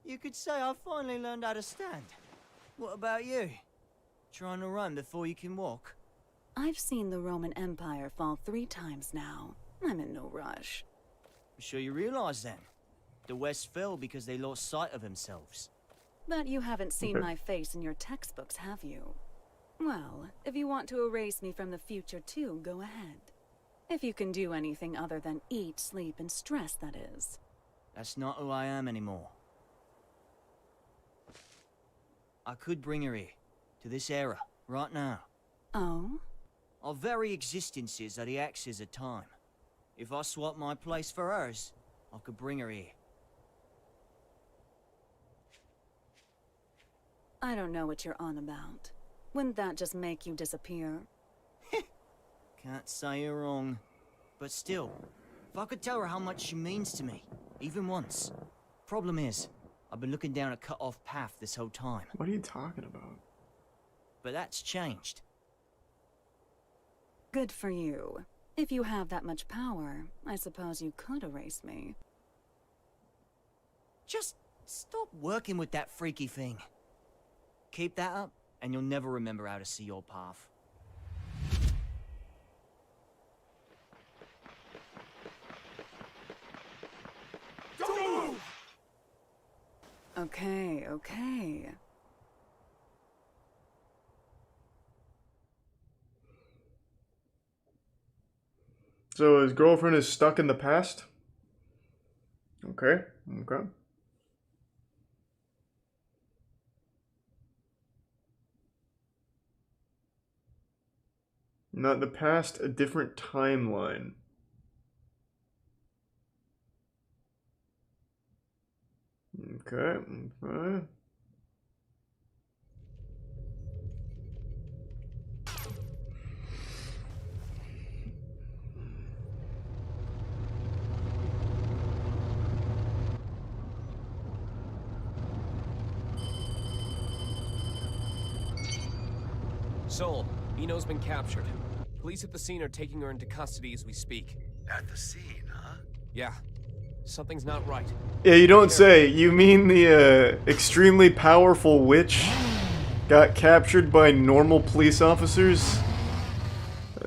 [SPEAKER 1] You could say I finally learned how to stand. What about you? Trying to run before you can walk?
[SPEAKER 9] I've seen the Roman Empire fall 3 times now. I'm in no rush.
[SPEAKER 1] I'm sure you realize then. The West fell because they lost sight of themselves.
[SPEAKER 9] But you haven't seen
[SPEAKER 1] Okay.
[SPEAKER 9] my face in your textbooks, have you? Well, if you want to erase me from the future too, go ahead. If you can do anything other than eat, sleep, and stress, that is.
[SPEAKER 1] That's not who I am anymore. I could bring her here, to this era, right now.
[SPEAKER 9] Oh?
[SPEAKER 1] Our very existences are the axes of time. If I swap my place for hers, I could bring her here.
[SPEAKER 9] I don't know what you're on about. Wouldn't that just make you disappear?
[SPEAKER 1] Can't say you're wrong. But still, if I could tell her how much she means to me, even once, Problem is, I've been looking down a cut-off path this whole time.
[SPEAKER 4] What are you talking about?
[SPEAKER 1] But that's changed.
[SPEAKER 9] Good for you. If you have that much power, I suppose you could erase me.
[SPEAKER 1] Just stop working with that freaky thing. Keep that up, and you'll never remember how to see your path.
[SPEAKER 9] Okay, okay.
[SPEAKER 4] So his girlfriend is stuck in the past? Okay, okay. Not the past, a different timeline. Okay, okay.
[SPEAKER 21] Soul, Eno's been captured. Police at the scene are taking her into custody as we speak.
[SPEAKER 20] At the scene, huh?
[SPEAKER 21] Yeah. Something's not right.
[SPEAKER 4] Yeah, you don't say. You mean the extremely powerful witch got captured by normal police officers?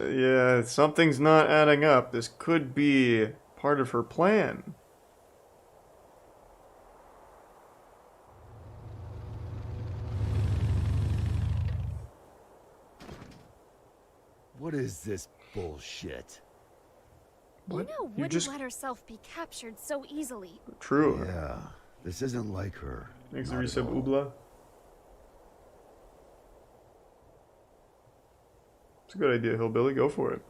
[SPEAKER 4] Yeah, something's not adding up. This could be part of her plan.
[SPEAKER 20] What is this bullshit?
[SPEAKER 4] What?
[SPEAKER 6] Eno wouldn't let herself be captured so easily.
[SPEAKER 4] True.
[SPEAKER 20] Yeah, this isn't like her.
[SPEAKER 4] Thanks to
[SPEAKER 20] Not at
[SPEAKER 4] Resub
[SPEAKER 20] all.
[SPEAKER 4] Ubla. It's a good idea, Hillbilly. Go for it.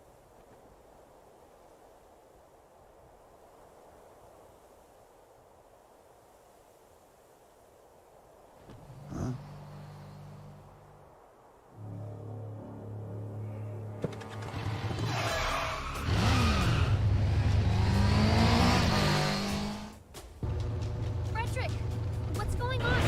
[SPEAKER 20] Huh?
[SPEAKER 6] Frederick, what's going on?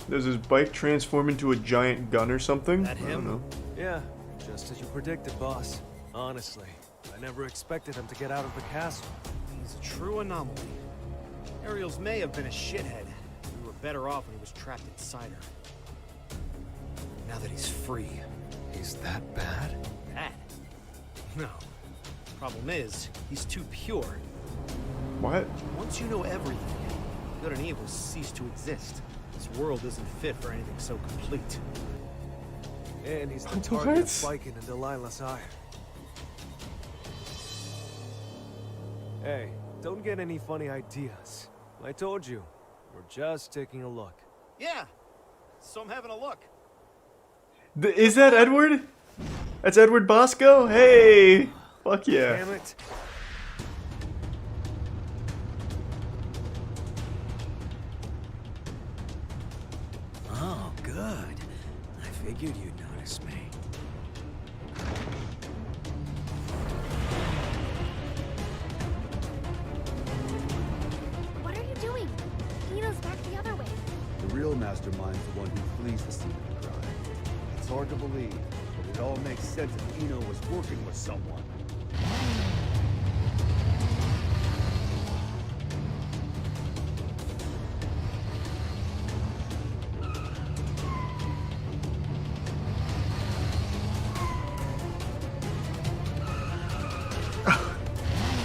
[SPEAKER 4] Does his bike transform into a giant gun or something?
[SPEAKER 8] That
[SPEAKER 4] I don't
[SPEAKER 8] him?
[SPEAKER 4] know.
[SPEAKER 8] Yeah, just as you predicted, boss. Honestly, I never expected him to get out of the castle.
[SPEAKER 18] He's a true anomaly. Ariels may have been a shithead. We were better off when he was trapped inside her. Now that he's free, he's that bad? Bad? No. Problem is, he's too pure.
[SPEAKER 4] What?
[SPEAKER 18] Once you know everything, good and evil cease to exist. This world isn't fit for anything so complete.
[SPEAKER 8] And he's the
[SPEAKER 4] What?
[SPEAKER 8] target of Viking and Delilah's ire. Hey, don't get any funny ideas. I told you, we're just taking a look.
[SPEAKER 18] Yeah, so I'm having a look.
[SPEAKER 4] Is that Edward? That's Edward Bosco? Hey! Fuck yeah.
[SPEAKER 8] Damn it. Oh, good. I figured you'd notice me.
[SPEAKER 6] What are you doing? Eno's back the other way.
[SPEAKER 20] The real mastermind's the one who flees the scene of the crime. It's hard to believe, but it all makes sense if Eno was working with someone.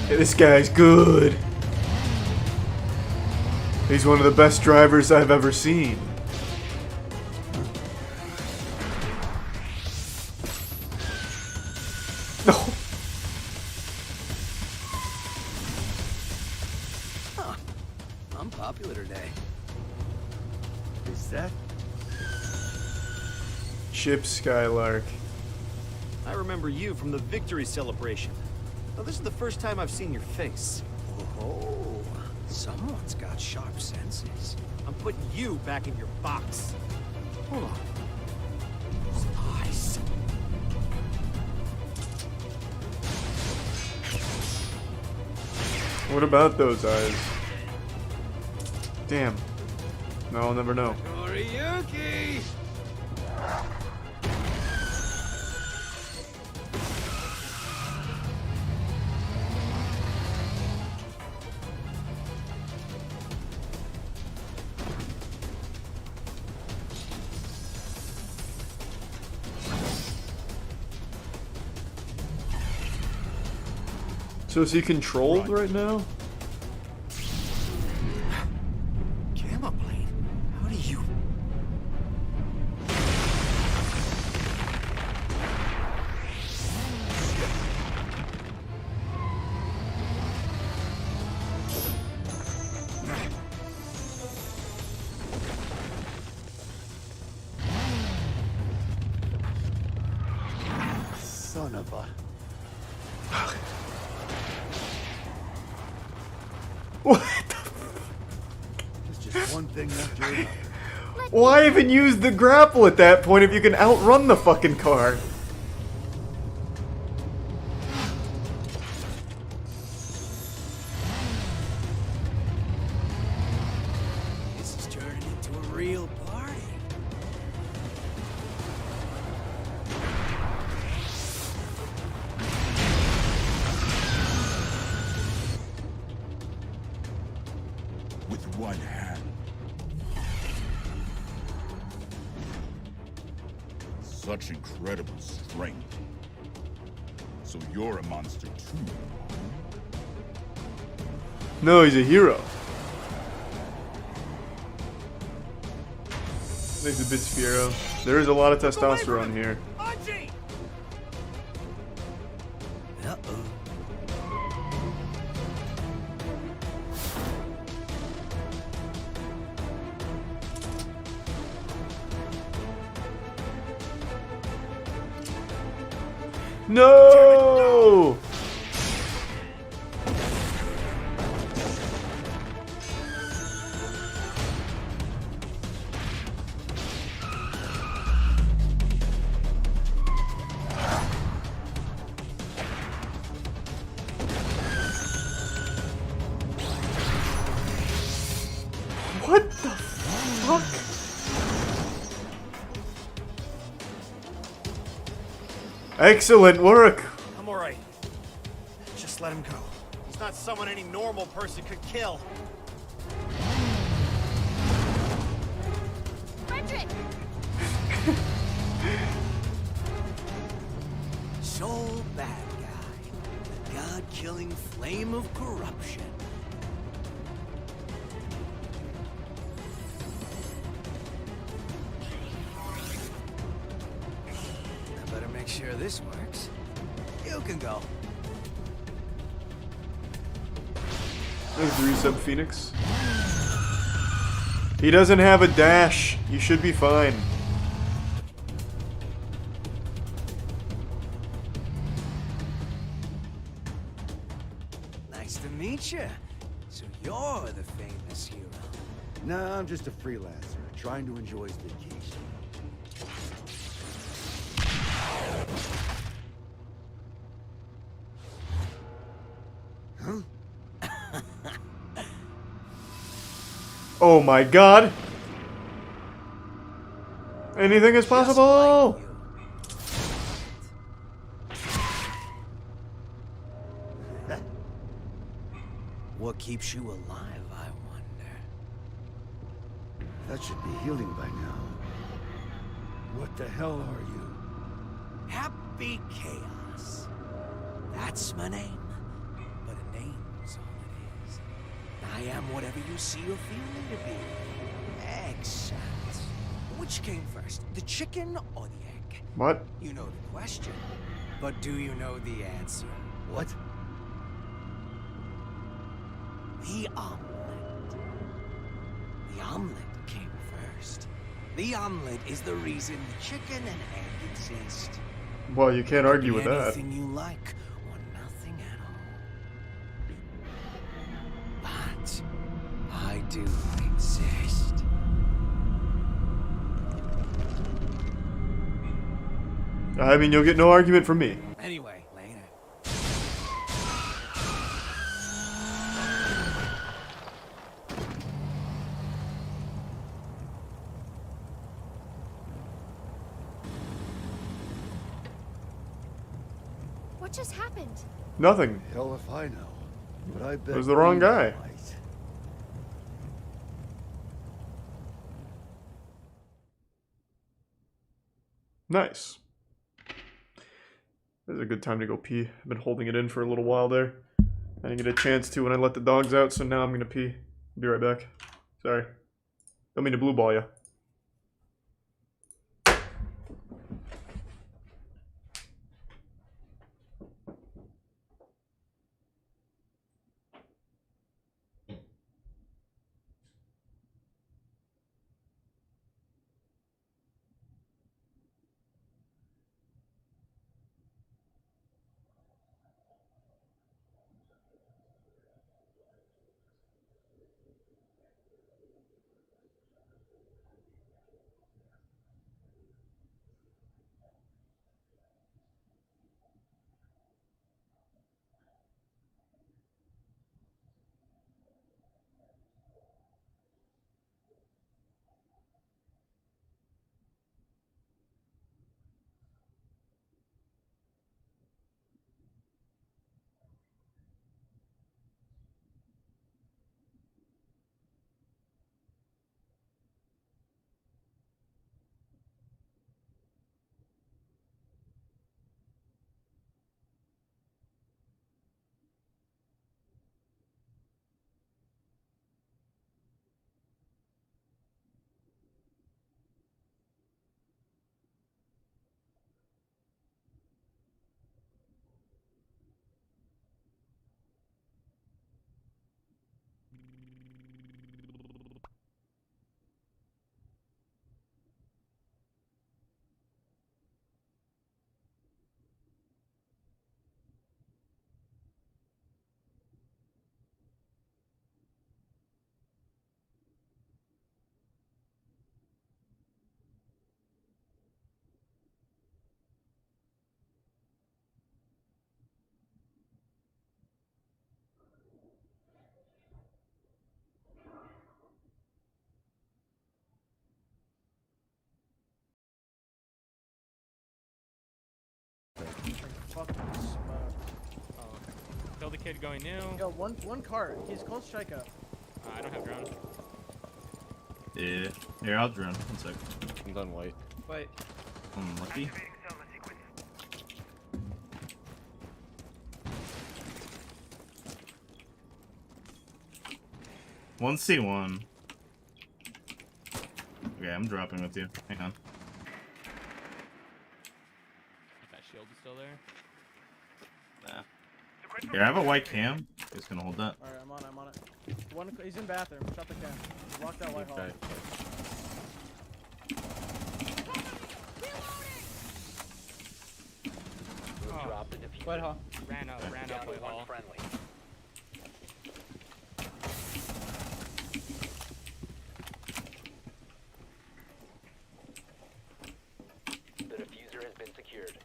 [SPEAKER 4] Hey, this guy's good. He's one of the best drivers I've ever seen. No.
[SPEAKER 8] Huh. I'm popular today.
[SPEAKER 20] Is that?
[SPEAKER 4] Chip Skylark.
[SPEAKER 18] I remember you from the victory celebration. Now, this is the first time I've seen your face.
[SPEAKER 8] Oh, someone's got sharp senses.
[SPEAKER 18] I'm putting you back in your box.
[SPEAKER 8] Hold on.
[SPEAKER 4] What about those eyes? Damn. No, I'll never know.
[SPEAKER 8] Noriyuki!
[SPEAKER 4] So is he controlled right now?
[SPEAKER 8] Gamma Blade? How do you...
[SPEAKER 19] Son of a...
[SPEAKER 4] What
[SPEAKER 19] There's just one thing after another.
[SPEAKER 4] Why even use the grapple at that point if you can outrun the fucking car?
[SPEAKER 8] This is turning into a real party.
[SPEAKER 13] With one hand. Such incredible strength. So you're a monster too.
[SPEAKER 4] No, he's a hero. Makes a bit Sphero. There is a lot of testosterone here. No! What the fuck? Excellent work.
[SPEAKER 18] I'm alright. Just let him go. He's not someone any normal person could kill.
[SPEAKER 6] Frederick!
[SPEAKER 8] Sole bad guy. The god-killing flame of corruption. I better make sure this works. You can go.
[SPEAKER 4] There's Resub Phoenix. He doesn't have a dash. You should be fine.
[SPEAKER 8] Nice to meet you. So you're the famous hero.
[SPEAKER 20] Nah, I'm just a freelancer, trying to enjoy his vacation.
[SPEAKER 4] Oh my god. Anything is possible.
[SPEAKER 8] What keeps you alive, I wonder?
[SPEAKER 20] That should be healing by now. What the hell are you?
[SPEAKER 8] Happy Chaos. That's my name. But a name's all it is. I am whatever you see or feel me to be. Except, which came first, the chicken or the egg?
[SPEAKER 4] What?
[SPEAKER 8] You know the question, but do you know the answer?
[SPEAKER 20] What?
[SPEAKER 8] The omelet. The omelet came first. The omelet is the reason the chicken and egg exist.
[SPEAKER 4] Well, you can't argue with that.
[SPEAKER 8] Anything you like, or nothing at all. But I do exist.
[SPEAKER 4] I mean, you'll get no argument from me.
[SPEAKER 8] Anyway, later.
[SPEAKER 6] What just happened?
[SPEAKER 4] Nothing.
[SPEAKER 20] Hell if I know. But I bet
[SPEAKER 4] It was the wrong
[SPEAKER 20] Eno
[SPEAKER 4] guy.
[SPEAKER 20] might.
[SPEAKER 4] Nice. This is a good time to go pee. I've been holding it in for a little while there. I didn't get a chance to when I let the dogs out, so now I'm gonna pee. Be right back. Sorry. Don't mean to blue ball you.
[SPEAKER 14] Fucking smoke. Oh, okay. Kill the kid going new. Yo, one cart. He's close strikeout. I don't have drone.
[SPEAKER 15] Yeah. Here, I'll drone. 1 sec.
[SPEAKER 14] I'm done white. Wait.
[SPEAKER 15] I'm lucky. One C1. Okay, I'm dropping with you. Hang on.
[SPEAKER 14] That shield is still there.
[SPEAKER 15] Nah. Here, I have a white cam. Just gonna hold that.
[SPEAKER 14] Alright, I'm on it. He's in bathroom. Shut the cam. He's locked out white hall.
[SPEAKER 15] Okay.
[SPEAKER 14] Oh. White hall. Ran up white hall.
[SPEAKER 23] The diffuser has been secured.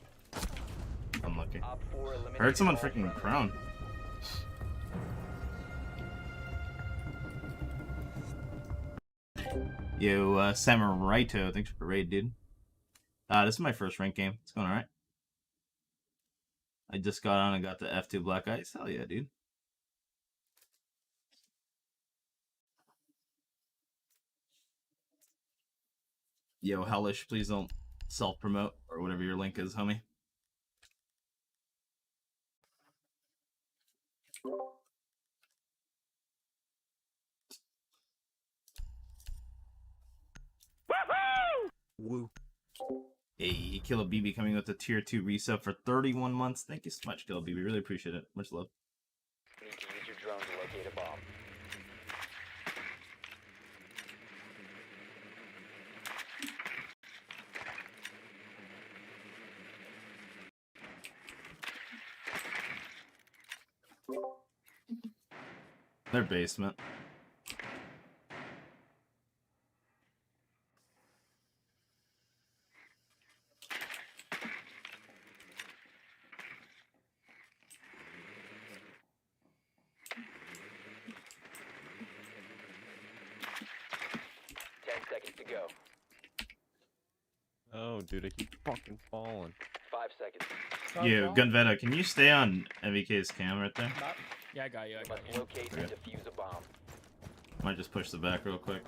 [SPEAKER 15] Unlucky. I heard someone freaking crown. Yo, Samuraito, thanks for the raid, dude. This is my first rank game. It's going alright. I just got on and got the F2 Black Ice. Hell yeah, dude. Yo, Hellish, please don't self-promote or whatever your link is, homie. Woo! Hey, Killer BB coming with the tier 2 resub for 31 months. Thank you so much, Killer BB. Really appreciate it. Much love.
[SPEAKER 23] Need to use your drone to locate a bomb.
[SPEAKER 15] Their basement.
[SPEAKER 23] To go.
[SPEAKER 14] Oh, dude, I keep fucking falling.
[SPEAKER 23] 5 seconds.
[SPEAKER 15] You, Gunveta, can you stay on MVK's cam right there?
[SPEAKER 14] Yeah, I got you. I got you.
[SPEAKER 23] Locate and defuse a bomb.
[SPEAKER 15] Might just push the back real quick.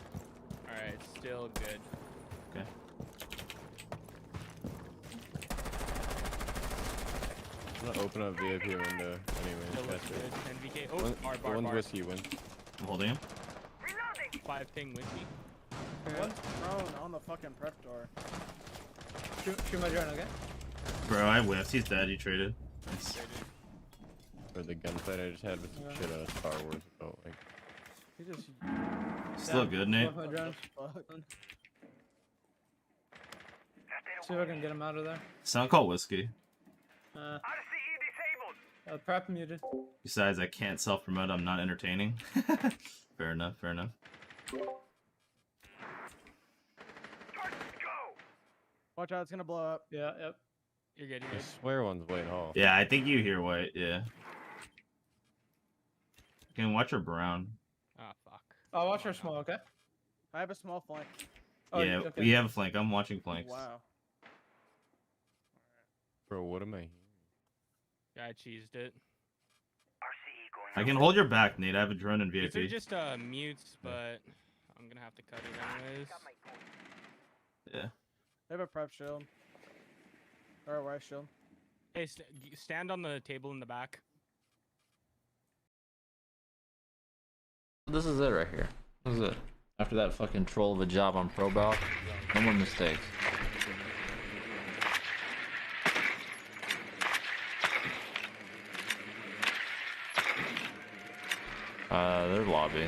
[SPEAKER 14] Alright, still good.
[SPEAKER 15] Okay.
[SPEAKER 12] I'm gonna open up VIP window anyway.
[SPEAKER 14] Still looks good. NVK. Oh,
[SPEAKER 12] One,
[SPEAKER 14] bar.
[SPEAKER 12] one's whiskey win.
[SPEAKER 15] I'm holding him.
[SPEAKER 14] 5 ping whiskey.
[SPEAKER 16] One's prone on the fucking prep door. Shoot my drone, okay?
[SPEAKER 15] Bro, I whiffed. He's dead. He traded. Nice.
[SPEAKER 12] For the gunfight I just had with some shit out of Star Wars. Oh, like.
[SPEAKER 16] He just...
[SPEAKER 15] Still good, Nate.
[SPEAKER 16] My drone. See if I can get him out of there.
[SPEAKER 15] Sound called whiskey.
[SPEAKER 16] Prep muted.
[SPEAKER 15] Besides, I can't self-promote. I'm not entertaining. Fair enough. Fair enough.
[SPEAKER 16] Watch out, it's gonna blow up. Yeah, yep.
[SPEAKER 14] You're good,
[SPEAKER 12] I swear one's White Hall.
[SPEAKER 15] Yeah, I think you hear white. Yeah. Can watch her brown.
[SPEAKER 14] Ah, fuck.
[SPEAKER 16] Oh, watch her small, okay? I have a small flank. Oh,
[SPEAKER 15] Yeah,
[SPEAKER 16] okay.
[SPEAKER 15] we have a flank. I'm watching flanks.
[SPEAKER 16] Wow.
[SPEAKER 12] Bro, what am I hearing?
[SPEAKER 14] Yeah, I cheesed it.
[SPEAKER 15] I can hold your back, Nate. I have a drone in
[SPEAKER 14] These are
[SPEAKER 15] VIP.
[SPEAKER 14] just mutes, but I'm gonna have to cut it anyways.
[SPEAKER 15] Yeah.
[SPEAKER 16] They have a prep shield. Or a wife shield.
[SPEAKER 14] Hey, stand on the table in the back.
[SPEAKER 17] This is it right here. This is it. After that fucking troll of a job on ProBal, no more mistakes. Their lobby.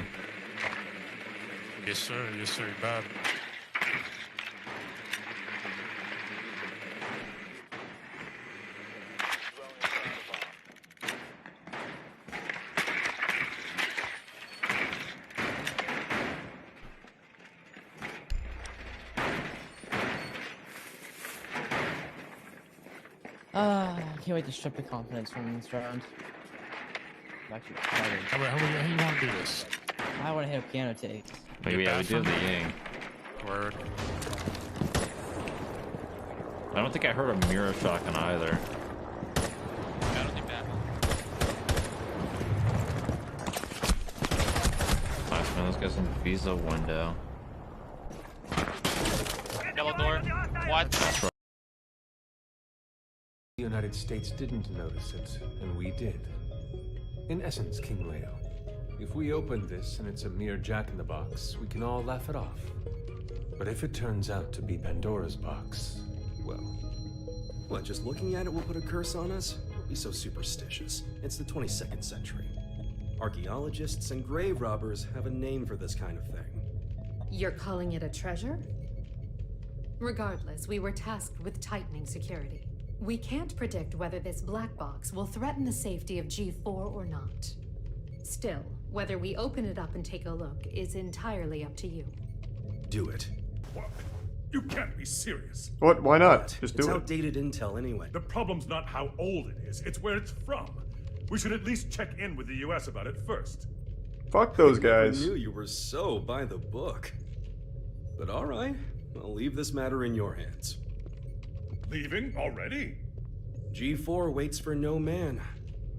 [SPEAKER 24] Yes, sir. Yes, sir. Bad.
[SPEAKER 25] I can't wait to strip the confidence from this round. I'm actually excited.
[SPEAKER 24] How you want to do this?
[SPEAKER 25] I want to hit a piano take.
[SPEAKER 17] Maybe yeah, we do have the Ying.
[SPEAKER 24] Word.
[SPEAKER 17] I don't think I heard a mirror shotgun either.
[SPEAKER 26] I don't think that.
[SPEAKER 17] Nice man, let's get some Visa window.
[SPEAKER 26] Yellow door. What?
[SPEAKER 27] The United States didn't notice it, and we did. In essence, King Leo, if we open this and it's a mere jack-in-the-box, we can all laugh it off. But if it turns out to be Pandora's box, well...
[SPEAKER 2] What, just looking at it will put a curse on us? Don't be so superstitious. It's the 22nd century. Archaeologists and grave robbers have a name for this kind of thing.
[SPEAKER 28] You're calling it a treasure? Regardless, we were tasked with tightening security. We can't predict whether this black box will threaten the safety of G4 or not. Still, whether we open it up and take a look is entirely up to you.
[SPEAKER 2] Do it.
[SPEAKER 5] What? You can't be serious.
[SPEAKER 4] What? Why not? Just
[SPEAKER 2] It's
[SPEAKER 4] do it.
[SPEAKER 2] outdated intel anyway.
[SPEAKER 5] The problem's not how old it is, it's where it's from. We should at least check in with the US about it first.
[SPEAKER 4] Fuck those
[SPEAKER 2] I
[SPEAKER 4] guys.
[SPEAKER 2] knew you were so by the book. But alright, I'll leave this matter in your hands.
[SPEAKER 5] Leaving already?
[SPEAKER 2] G4 waits for no man,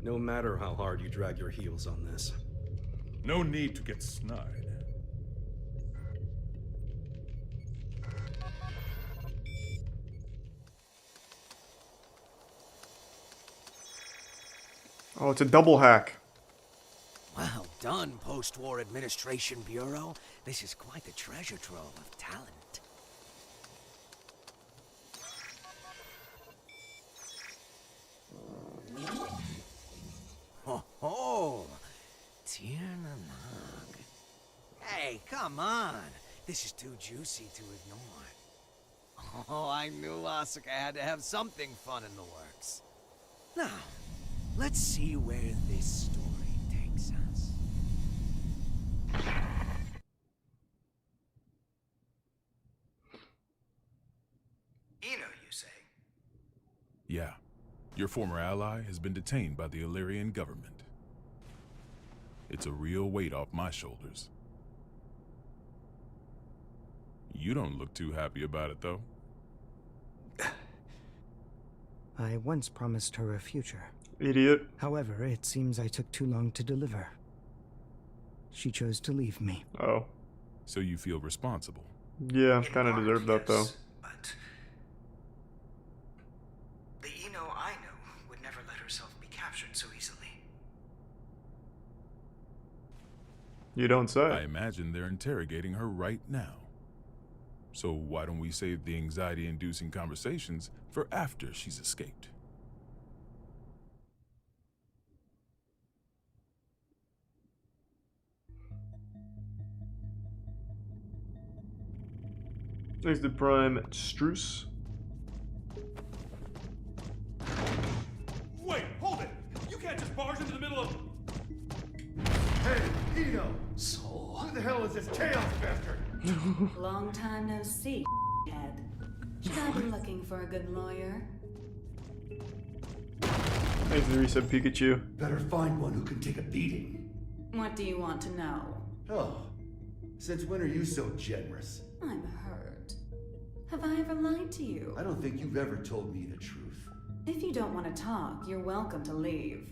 [SPEAKER 2] no matter how hard you drag your heels on this.
[SPEAKER 5] No need to get snide.
[SPEAKER 4] Oh, it's a double hack.
[SPEAKER 8] Well done, Post-War Administration Bureau. This is quite the treasure trove of talent. Ho ho! Tiernanog. Hey, come on! This is too juicy to ignore. Oh, I knew Asuka had to have something fun in the works. Now, let's see where this story takes us.
[SPEAKER 29] Eno, you say?
[SPEAKER 13] Yeah. Your former ally has been detained by the Illyrian government. It's a real weight off my shoulders. You don't look too happy about it, though.
[SPEAKER 1] I once promised her a future.
[SPEAKER 4] Idiot.
[SPEAKER 1] However, it seems I took too long to deliver. She chose to leave me.
[SPEAKER 4] Oh.
[SPEAKER 13] So you feel responsible?
[SPEAKER 4] Yeah, kind of deserved that though.
[SPEAKER 29] But the Eno I know would never let herself be captured so easily.
[SPEAKER 4] You don't say.
[SPEAKER 13] I imagine they're interrogating her right now. So why don't we save the anxiety-inducing conversations for after she's escaped?
[SPEAKER 4] Thanks to Prime Struce.
[SPEAKER 5] Wait, hold it! You can't just barge into the middle of...
[SPEAKER 20] Hey, Eno! Soul. Who the hell is this chaos bastard?
[SPEAKER 28] Long time no see, head. Should I be looking for a good lawyer?
[SPEAKER 4] Thanks to the resub Pikachu.
[SPEAKER 20] Better find one who can take a beating.
[SPEAKER 28] What do you want to know?
[SPEAKER 20] Oh, since when are you so generous?
[SPEAKER 28] I'm hurt. Have I ever lied to you?
[SPEAKER 20] I don't think you've ever told me the truth.
[SPEAKER 28] If you don't want to talk, you're welcome to leave.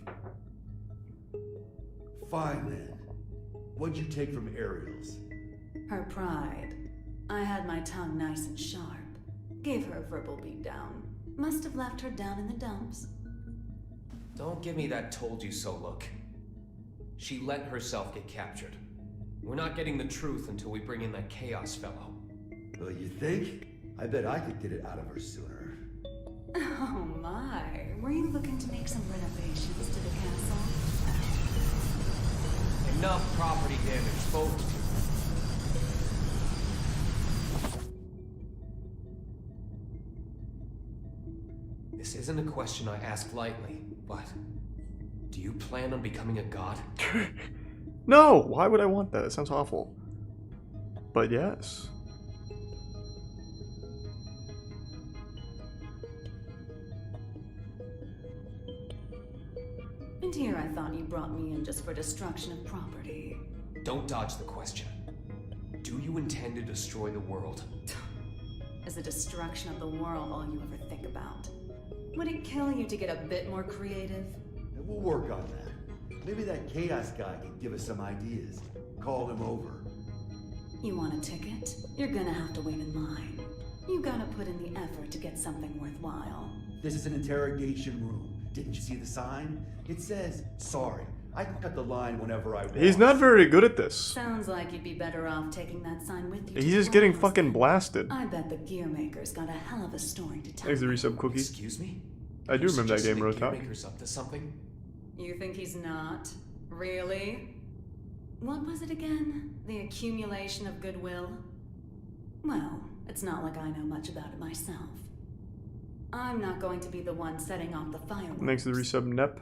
[SPEAKER 20] Fine then. What'd you take from Ariel's?
[SPEAKER 28] Her pride. I had my tongue nice and sharp. Gave her a verbal beatdown. Must have left her down in the dumps.
[SPEAKER 18] Don't give me that told you so look. She let herself get captured. We're not getting the truth until we bring in that Chaos fellow.
[SPEAKER 20] Well, you think? I bet I could get it out of her sooner.
[SPEAKER 28] Oh my. Were you looking to make some renovations to the castle?
[SPEAKER 18] Enough property damage, folks. This isn't a question I ask lightly, but do you plan on becoming a god?
[SPEAKER 4] No! Why would I want that? It sounds awful. But yes.
[SPEAKER 28] And here I thought you brought me in just for destruction of property.
[SPEAKER 18] Don't dodge the question. Do you intend to destroy the world?
[SPEAKER 28] Is the destruction of the world all you ever think about? Would it kill you to get a bit more creative?
[SPEAKER 20] We'll work on that. Maybe that Chaos guy can give us some ideas. Call him over.
[SPEAKER 28] You want a ticket? You're gonna have to wait in line. You gotta put in the effort to get something worthwhile.
[SPEAKER 20] This is an interrogation room. Didn't you see the sign? It says, sorry, I can cut the line whenever I want.
[SPEAKER 4] He's not very good at this.
[SPEAKER 28] Sounds like you'd be better off taking that sign with you.
[SPEAKER 4] He's just getting fucking blasted.
[SPEAKER 28] I bet the gear maker's got a hell of a story to tell.
[SPEAKER 4] Thanks to the resub Cookie.
[SPEAKER 18] Excuse me?
[SPEAKER 4] I do remember that game,
[SPEAKER 18] Gear
[SPEAKER 4] Rotop.
[SPEAKER 18] maker's up to something?
[SPEAKER 28] You think he's not? Really? What was it again? The accumulation of goodwill? Well, it's not like I know much about it myself. I'm not going to be the one setting off the fireworks.
[SPEAKER 4] Thanks to the resub Nep.